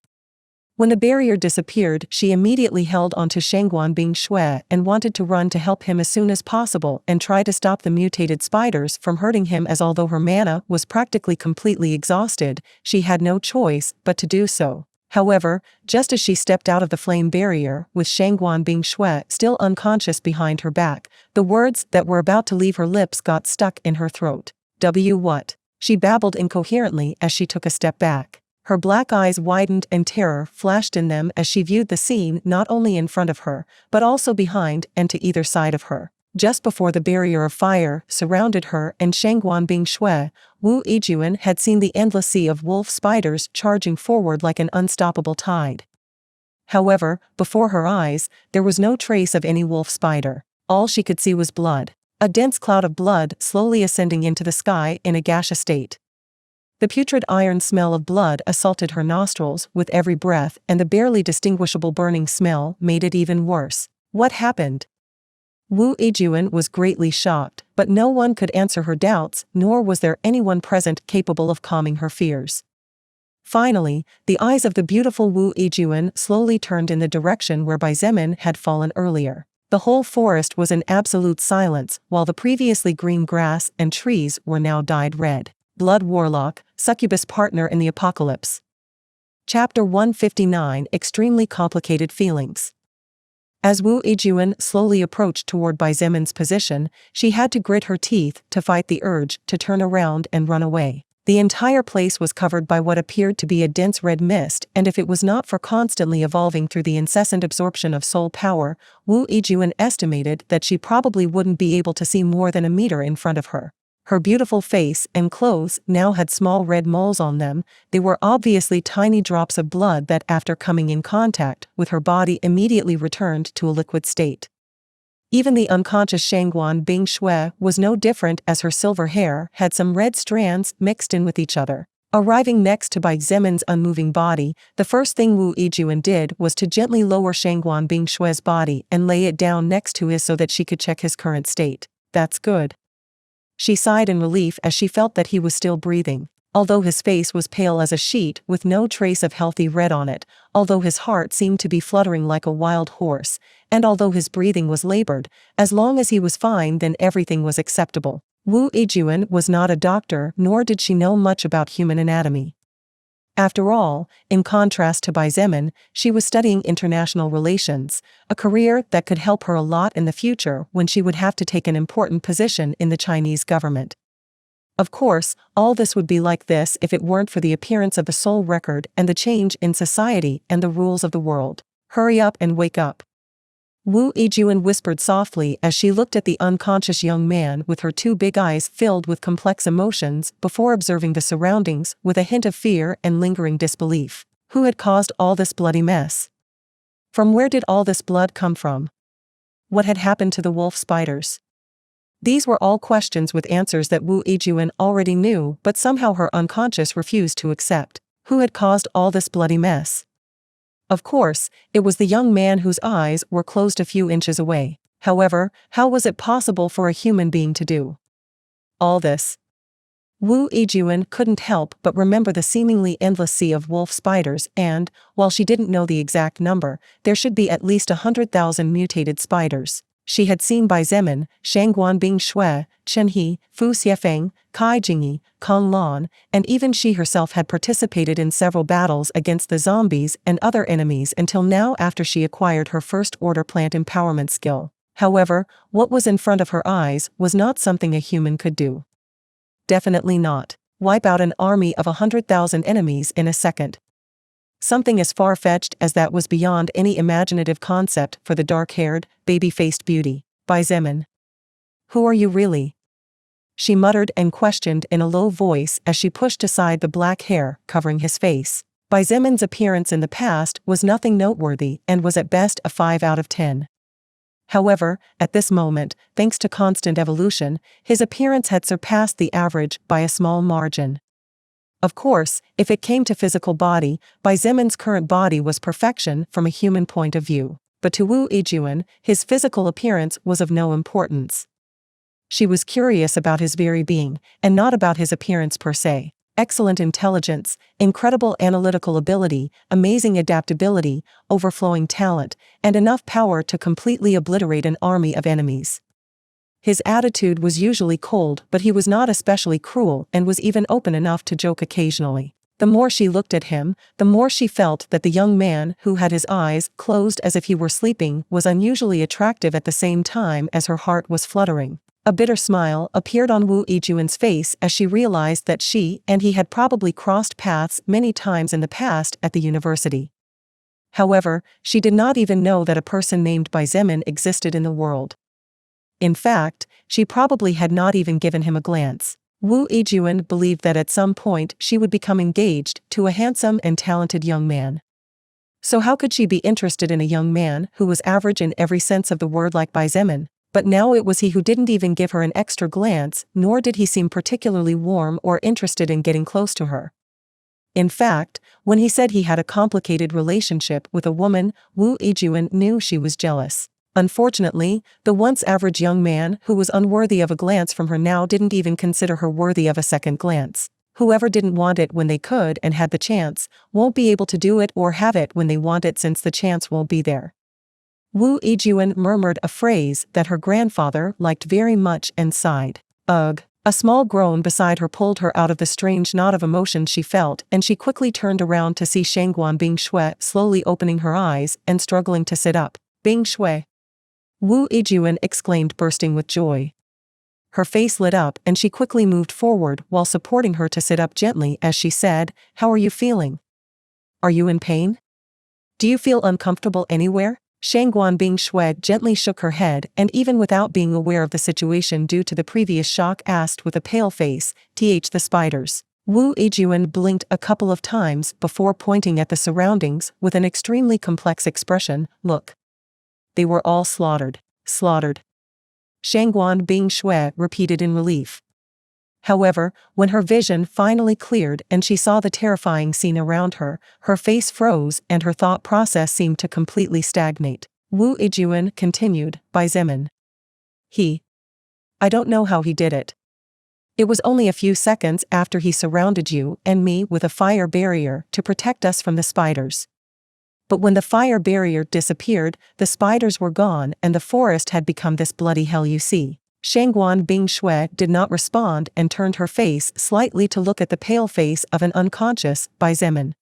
When the barrier disappeared, she immediately held onto Shangguan Bing Shui and wanted to run to help him as soon as possible and try to stop the mutated spiders from hurting him, as although her mana was practically completely exhausted, she had no choice but to do so. However, just as she stepped out of the flame barrier, with Shangguan Bing Shui still unconscious behind her back, the words that were about to leave her lips got stuck in her throat. What? She babbled incoherently as she took a step back. Her black eyes widened and terror flashed in them as she viewed the scene not only in front of her, but also behind and to either side of her. Just before the barrier of fire surrounded her and Shangguan Bing Shui, Wu Yijun had seen the endless sea of wolf spiders charging forward like an unstoppable tide. However, before her eyes, there was no trace of any wolf spider. All she could see was blood. A dense cloud of blood slowly ascending into the sky in a gaseous state. The putrid iron smell of blood assaulted her nostrils with every breath, and the barely distinguishable burning smell made it even worse. What happened? Wu Yijun was greatly shocked, but no one could answer her doubts, nor was there anyone present capable of calming her fears. Finally, the eyes of the beautiful Wu Yijun slowly turned in the direction where Zemin had fallen earlier. The whole forest was in absolute silence, while the previously green grass and trees were now dyed red. Blood Warlock, Succubus Partner in the Apocalypse. Chapter 159 Extremely Complicated Feelings. As Wu Yijun slowly approached toward Zemin's position, she had to grit her teeth to fight the urge to turn around and run away. The entire place was covered by what appeared to be a dense red mist, and if it was not for constantly evolving through the incessant absorption of soul power, Wu Yijun estimated that she probably wouldn't be able to see more than a meter in front of her. Her beautiful face and clothes now had small red moles on them. They were obviously tiny drops of blood that, after coming in contact with her body, immediately returned to a liquid state. Even the unconscious Shangguan Bing Shui was no different, as her silver hair had some red strands mixed in with each other. Arriving next to Bai Zemin's unmoving body, the first thing Wu Yijuan did was to gently lower Shangguan Bing Shui's body and lay it down next to his so that she could check his current state. That's good. She sighed in relief as she felt that he was still breathing. Although his face was pale as a sheet with no trace of healthy red on it, although his heart seemed to be fluttering like a wild horse, and although his breathing was labored, as long as he was fine then everything was acceptable. Wu Yijuan was not a doctor, nor did she know much about human anatomy. After all, in contrast to Bai Zemin, she was studying international relations, a career that could help her a lot in the future when she would have to take an important position in the Chinese government. Of course, all this would be like this if it weren't for the appearance of the soul record and the change in society and the rules of the world. Hurry up and wake up. Wu Yijuan whispered softly as she looked at the unconscious young man with her two big eyes filled with complex emotions before observing the surroundings with a hint of fear and lingering disbelief. Who had caused all this bloody mess? From where did all this blood come from? What had happened to the wolf spiders? These were all questions with answers that Wu Yijuan already knew, but somehow her unconscious refused to accept. Who had caused all this bloody mess? Of course, it was the young man whose eyes were closed a few inches away. However, how was it possible for a human being to do all this? Wu Yijuan couldn't help but remember the seemingly endless sea of wolf spiders and, while she didn't know the exact number, there should be at least 100,000 mutated spiders. She had seen Bai Zemin, Shangguan Bing Shui, Chen He, Fu Xiefeng, Kai Jingyi, Kong Lan, and even she herself had participated in several battles against the zombies and other enemies until now after she acquired her first-order plant empowerment skill. However, what was in front of her eyes was not something a human could do. Definitely not. Wipe out an army of 100,000 enemies in a second. Something as far-fetched as that was beyond any imaginative concept for the dark-haired, baby-faced beauty. Bai Zemin. Who are you really? She muttered and questioned in a low voice as she pushed aside the black hair covering his face. Bai Zemin's appearance in the past was nothing noteworthy and was at best a 5 out of 10. However, at this moment, thanks to constant evolution, his appearance had surpassed the average by a small margin. Of course, if it came to physical body, Bai Zemin's current body was perfection from a human point of view. But to Wu Yijuan, his physical appearance was of no importance. She was curious about his very being, and not about his appearance per se. Excellent intelligence, incredible analytical ability, amazing adaptability, overflowing talent, and enough power to completely obliterate an army of enemies. His attitude was usually cold, but he was not especially cruel and was even open enough to joke occasionally. The more she looked at him, the more she felt that the young man who had his eyes closed as if he were sleeping was unusually attractive at the same time as her heart was fluttering. A bitter smile appeared on Wu Yijuan's face as she realized that she and he had probably crossed paths many times in the past at the university. However, she did not even know that a person named Bai Zemin existed in the world. In fact, she probably had not even given him a glance. Wu Yijuan believed that at some point she would become engaged to a handsome and talented young man. So how could she be interested in a young man who was average in every sense of the word like Bai Zemin? But now it was he who didn't even give her an extra glance, nor did he seem particularly warm or interested in getting close to her. In fact, when he said he had a complicated relationship with a woman, Wu Yijuan knew she was jealous. Unfortunately, the once average young man who was unworthy of a glance from her now didn't even consider her worthy of a second glance. Whoever didn't want it when they could and had the chance, won't be able to do it or have it when they want it since the chance won't be there. Wu Yijuan murmured a phrase that her grandfather liked very much and sighed. Ugh. A small groan beside her pulled her out of the strange knot of emotions she felt, and she quickly turned around to see Shangguan Bing Shui slowly opening her eyes and struggling to sit up. Bing Shui! Wu Yijuan exclaimed, bursting with joy. Her face lit up and she quickly moved forward while supporting her to sit up gently as she said, "How are you feeling? Are you in pain? Do you feel uncomfortable anywhere?" Shangguan Bing Shui gently shook her head and even without being aware of the situation due to the previous shock asked with a pale face, the spiders. Wu Yijuan blinked a couple of times before pointing at the surroundings with an extremely complex expression. Look. They were all slaughtered. Slaughtered. Shangguan Bing Shui repeated in relief. However, when her vision finally cleared and she saw the terrifying scene around her, her face froze and her thought process seemed to completely stagnate. Wu Yijun continued, by Zemin. I don't know how he did it. It was only a few seconds after he surrounded you and me with a fire barrier to protect us from the spiders. But when the fire barrier disappeared, the spiders were gone and the forest had become this bloody hell you see. Shangguan Bing Shui did not respond and turned her face slightly to look at the pale face of an unconscious Bai Zemin.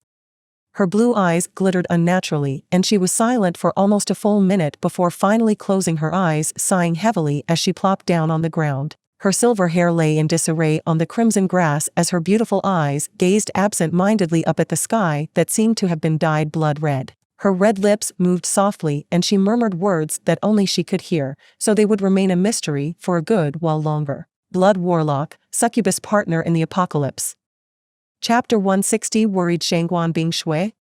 Her blue eyes glittered unnaturally and she was silent for almost a full minute before finally closing her eyes, sighing heavily as she plopped down on the ground. Her silver hair lay in disarray on the crimson grass as her beautiful eyes gazed absent-mindedly up at the sky that seemed to have been dyed blood red. Her red lips moved softly and she murmured words that only she could hear, so they would remain a mystery for a good while longer. Blood Warlock, Succubus Partner in the Apocalypse. Chapter 160. Worried Shangguan Bing Shui?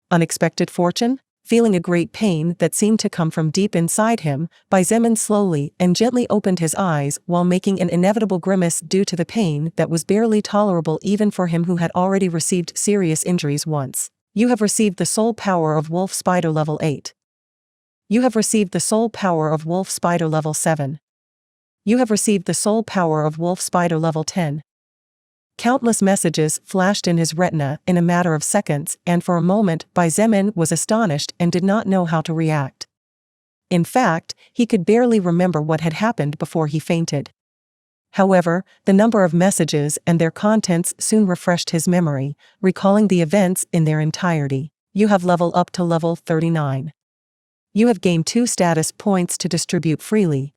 Unexpected fortune? Feeling a great pain that seemed to come from deep inside him, Bai Zemin slowly and gently opened his eyes while making an inevitable grimace due to the pain that was barely tolerable even for him who had already received serious injuries once. You have received the soul power of Wolf Spider level 8. You have received the soul power of Wolf Spider level 7. You have received the soul power of Wolf Spider level 10. Countless messages flashed in his retina in a matter of seconds, and for a moment Bai Zemin was astonished and did not know how to react. In fact, he could barely remember what had happened before he fainted. However, the number of messages and their contents soon refreshed his memory, recalling the events in their entirety. You have leveled up to level 39. You have gained 2 status points to distribute freely.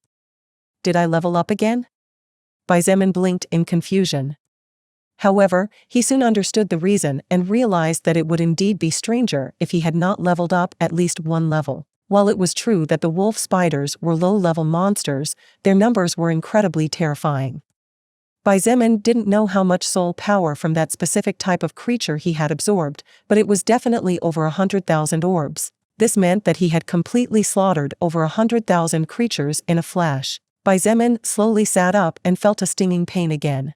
Did I level up again? Bai Zemin blinked in confusion. However, he soon understood the reason and realized that it would indeed be stranger if he had not leveled up at least 1 level. While it was true that the wolf spiders were low-level monsters, their numbers were incredibly terrifying. Bai Zemin didn't know how much soul power from that specific type of creature he had absorbed, but it was definitely over 100,000 orbs. This meant that he had completely slaughtered over 100,000 creatures in a flash. Bai Zemin slowly sat up and felt a stinging pain again.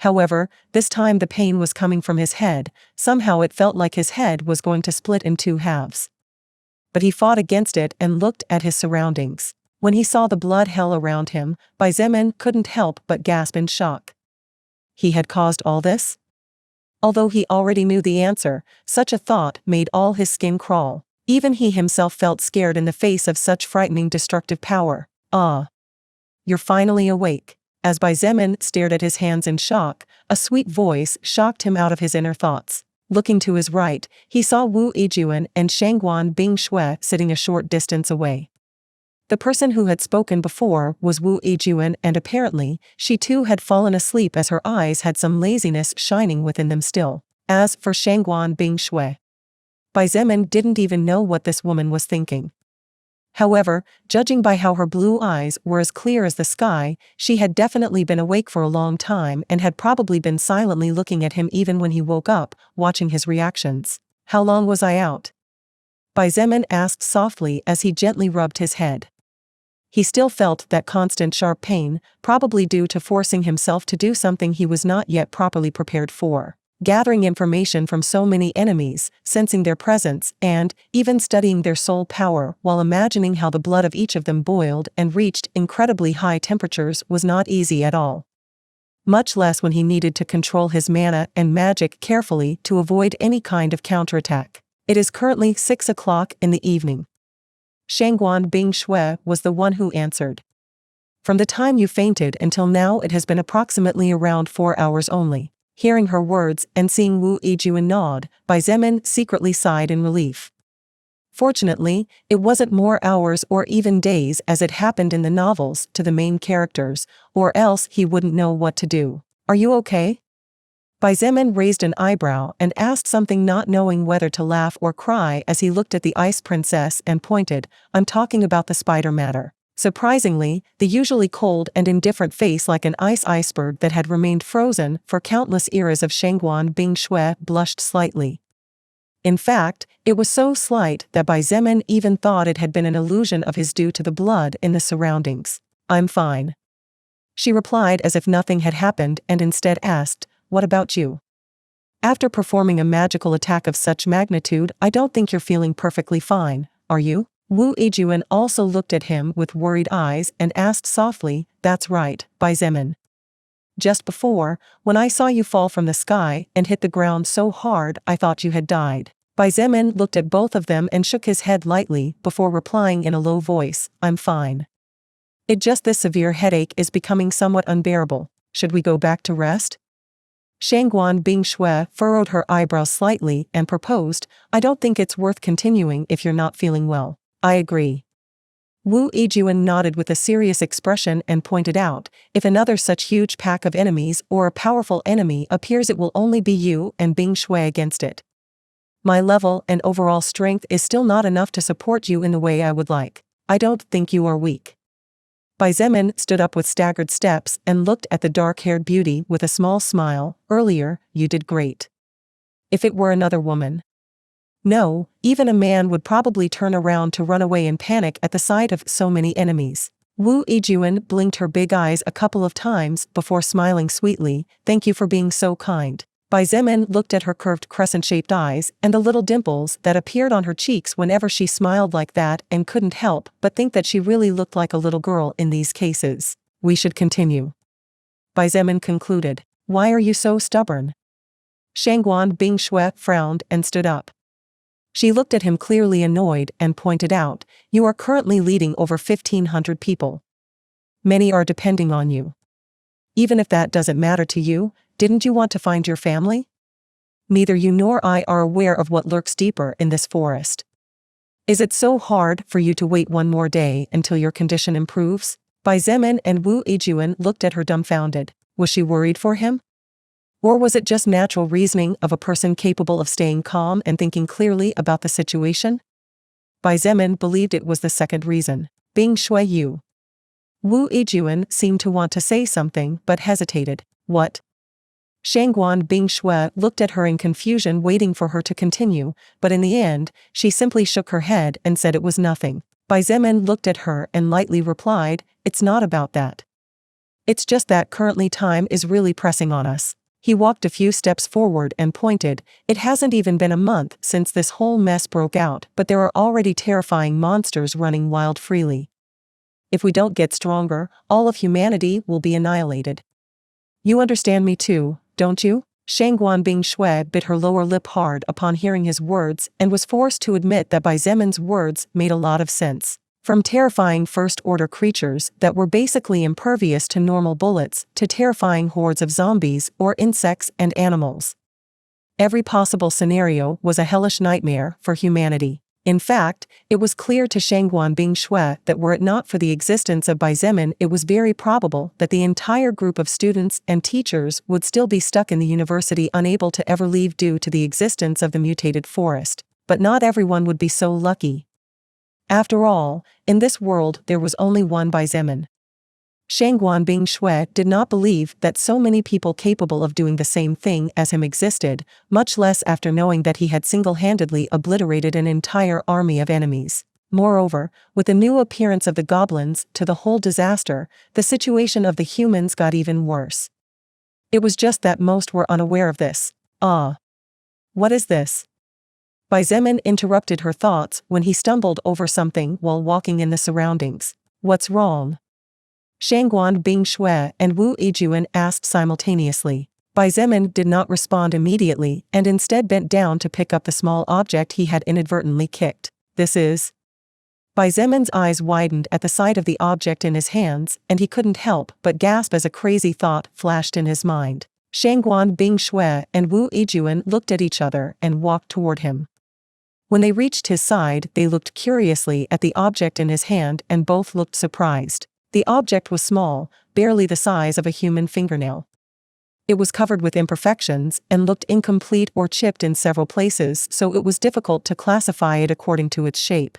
However, this time the pain was coming from his head. Somehow it felt like his head was going to split in 2 halves. But he fought against it and looked at his surroundings. When he saw the blood hell around him, Bai Zemin couldn't help but gasp in shock. He had caused all this? Although he already knew the answer, such a thought made all his skin crawl. Even he himself felt scared in the face of such frightening destructive power. Ah! You're finally awake. As Bai Zemin stared at his hands in shock, a sweet voice shocked him out of his inner thoughts. Looking to his right, he saw Wu Yijun and Shangguan Bing Shui sitting a short distance away. The person who had spoken before was Wu Yijun, and apparently, she too had fallen asleep as her eyes had some laziness shining within them still. As for Shangguan Bing Shui, Bai Zemin didn't even know what this woman was thinking. However, judging by how her blue eyes were as clear as the sky, she had definitely been awake for a long time and had probably been silently looking at him even when he woke up, watching his reactions. How long was I out? Bai Zemin asked softly as he gently rubbed his head. He still felt that constant sharp pain, probably due to forcing himself to do something he was not yet properly prepared for. Gathering information from so many enemies, sensing their presence, and even studying their soul power while imagining how the blood of each of them boiled and reached incredibly high temperatures was not easy at all. Much less when he needed to control his mana and magic carefully to avoid any kind of counterattack. It is currently 6 o'clock in the evening. Shangguan Bing Shui was the one who answered. From the time you fainted until now it has been approximately around 4 hours only. Hearing her words and seeing Wu Yijun nod, Bai Zemin secretly sighed in relief. Fortunately, it wasn't more hours or even days as it happened in the novels to the main characters, or else he wouldn't know what to do. Are you okay? Bai Zemin raised an eyebrow and asked something, not knowing whether to laugh or cry as he looked at the ice princess and pointed, I'm talking about the spider matter. Surprisingly, the usually cold and indifferent face like an ice iceberg that had remained frozen for countless eras of Shangguan Bing Shui blushed slightly. In fact, it was so slight that Xietain even thought it had been an illusion of his due to the blood in the surroundings. "I'm fine," she replied as if nothing had happened and instead asked, "What about you? After performing a magical attack of such magnitude, I don't think you're feeling perfectly fine, are you?" Wu Yijun also looked at him with worried eyes and asked softly, "That's right, Xietain. Just before, when I saw you fall from the sky and hit the ground so hard I thought you had died." Xietain looked at both of them and shook his head lightly before replying in a low voice, "I'm fine. It just this severe headache is becoming somewhat unbearable. Should we go back to rest?" Shangguan Bingshui furrowed her eyebrows slightly and proposed, "I don't think it's worth continuing if you're not feeling well." "I agree." Wu Yijun nodded with a serious expression and pointed out, "If another such huge pack of enemies or a powerful enemy appears, it will only be you and Bingshui against it. My level and overall strength is still not enough to support you in the way I would like. I don't think you are weak." Xietain stood up with staggered steps and looked at the dark-haired beauty with a small smile. "Earlier, you did great. If it were another woman. No, even a man would probably turn around to run away in panic at the sight of so many enemies." Wu Yijun blinked her big eyes a couple of times before smiling sweetly, "Thank you for being so kind." Xietain looked at her curved crescent-shaped eyes and the little dimples that appeared on her cheeks whenever she smiled like that and couldn't help but think that she really looked like a little girl in these cases. "We should continue," Xietain concluded. "Why are you so stubborn?" Shangguan Bingshui frowned and stood up. She looked at him clearly annoyed and pointed out, "You are currently leading over 1,500 people. Many are depending on you. Even if that doesn't matter to you, didn't you want to find your family? Neither you nor I are aware of what lurks deeper in this forest. Is it so hard for you to wait one more day until your condition improves?" Xietain and Wu Yijun looked at her dumbfounded. Was she worried for him? Or was it just natural reasoning of a person capable of staying calm and thinking clearly about the situation? Xietain believed it was the second reason. "Bingshui you." Wu Yijun seemed to want to say something but hesitated. "What?" Shangguan Bingshui looked at her in confusion, waiting for her to continue, but in the end, she simply shook her head and said it was nothing. Xietain looked at her and lightly replied, "It's not about that. It's just that currently time is really pressing on us." He walked a few steps forward and pointed, "It hasn't even been a month since this whole mess broke out, but there are already terrifying monsters running wild freely. If we don't get stronger, all of humanity will be annihilated. You understand me too, don't you?" Shangguan Bingshui bit her lower lip hard upon hearing his words and was forced to admit that Xiein's words made a lot of sense. From terrifying first-order creatures that were basically impervious to normal bullets to terrifying hordes of zombies or insects and animals. Every possible scenario was a hellish nightmare for humanity. In fact, it was clear to Shangguan Bingshui that were it not for the existence of Xietain, it was very probable that the entire group of students and teachers would still be stuck in the university, unable to ever leave due to the existence of the mutated forest. But not everyone would be so lucky. After all, in this world there was only one Xietain. Shangguan Bingshui did not believe that so many people capable of doing the same thing as him existed, much less after knowing that he had single-handedly obliterated an entire army of enemies. Moreover, with the new appearance of the goblins to the whole disaster, the situation of the humans got even worse. It was just that most were unaware of this. "Ah. What is this?" Xietain interrupted her thoughts when he stumbled over something while walking in the surroundings. "What's wrong?" Shangguan Bingshui and Wu Yijun asked simultaneously. Xietain did not respond immediately and instead bent down to pick up the small object he had inadvertently kicked. "This is..." Xiein's eyes widened at the sight of the object in his hands, and he couldn't help but gasp as a crazy thought flashed in his mind. Shangguan Bingshui and Wu Yijun looked at each other and walked toward him. When they reached his side, they looked curiously at the object in his hand and both looked surprised. The object was small, barely the size of a human fingernail. It was covered with imperfections and looked incomplete or chipped in several places, so it was difficult to classify it according to its shape.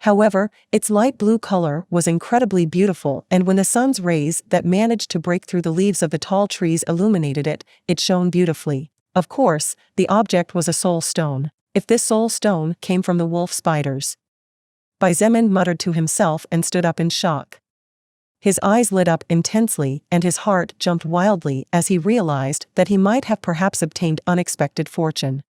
However, its light blue color was incredibly beautiful, and when the sun's rays that managed to break through the leaves of the tall trees illuminated it, it shone beautifully. Of course, the object was a soul stone. If this soul stone came from the wolf spiders. Xietain muttered to himself and stood up in shock. His eyes lit up intensely and his heart jumped wildly as he realized that he might have perhaps obtained unexpected fortune.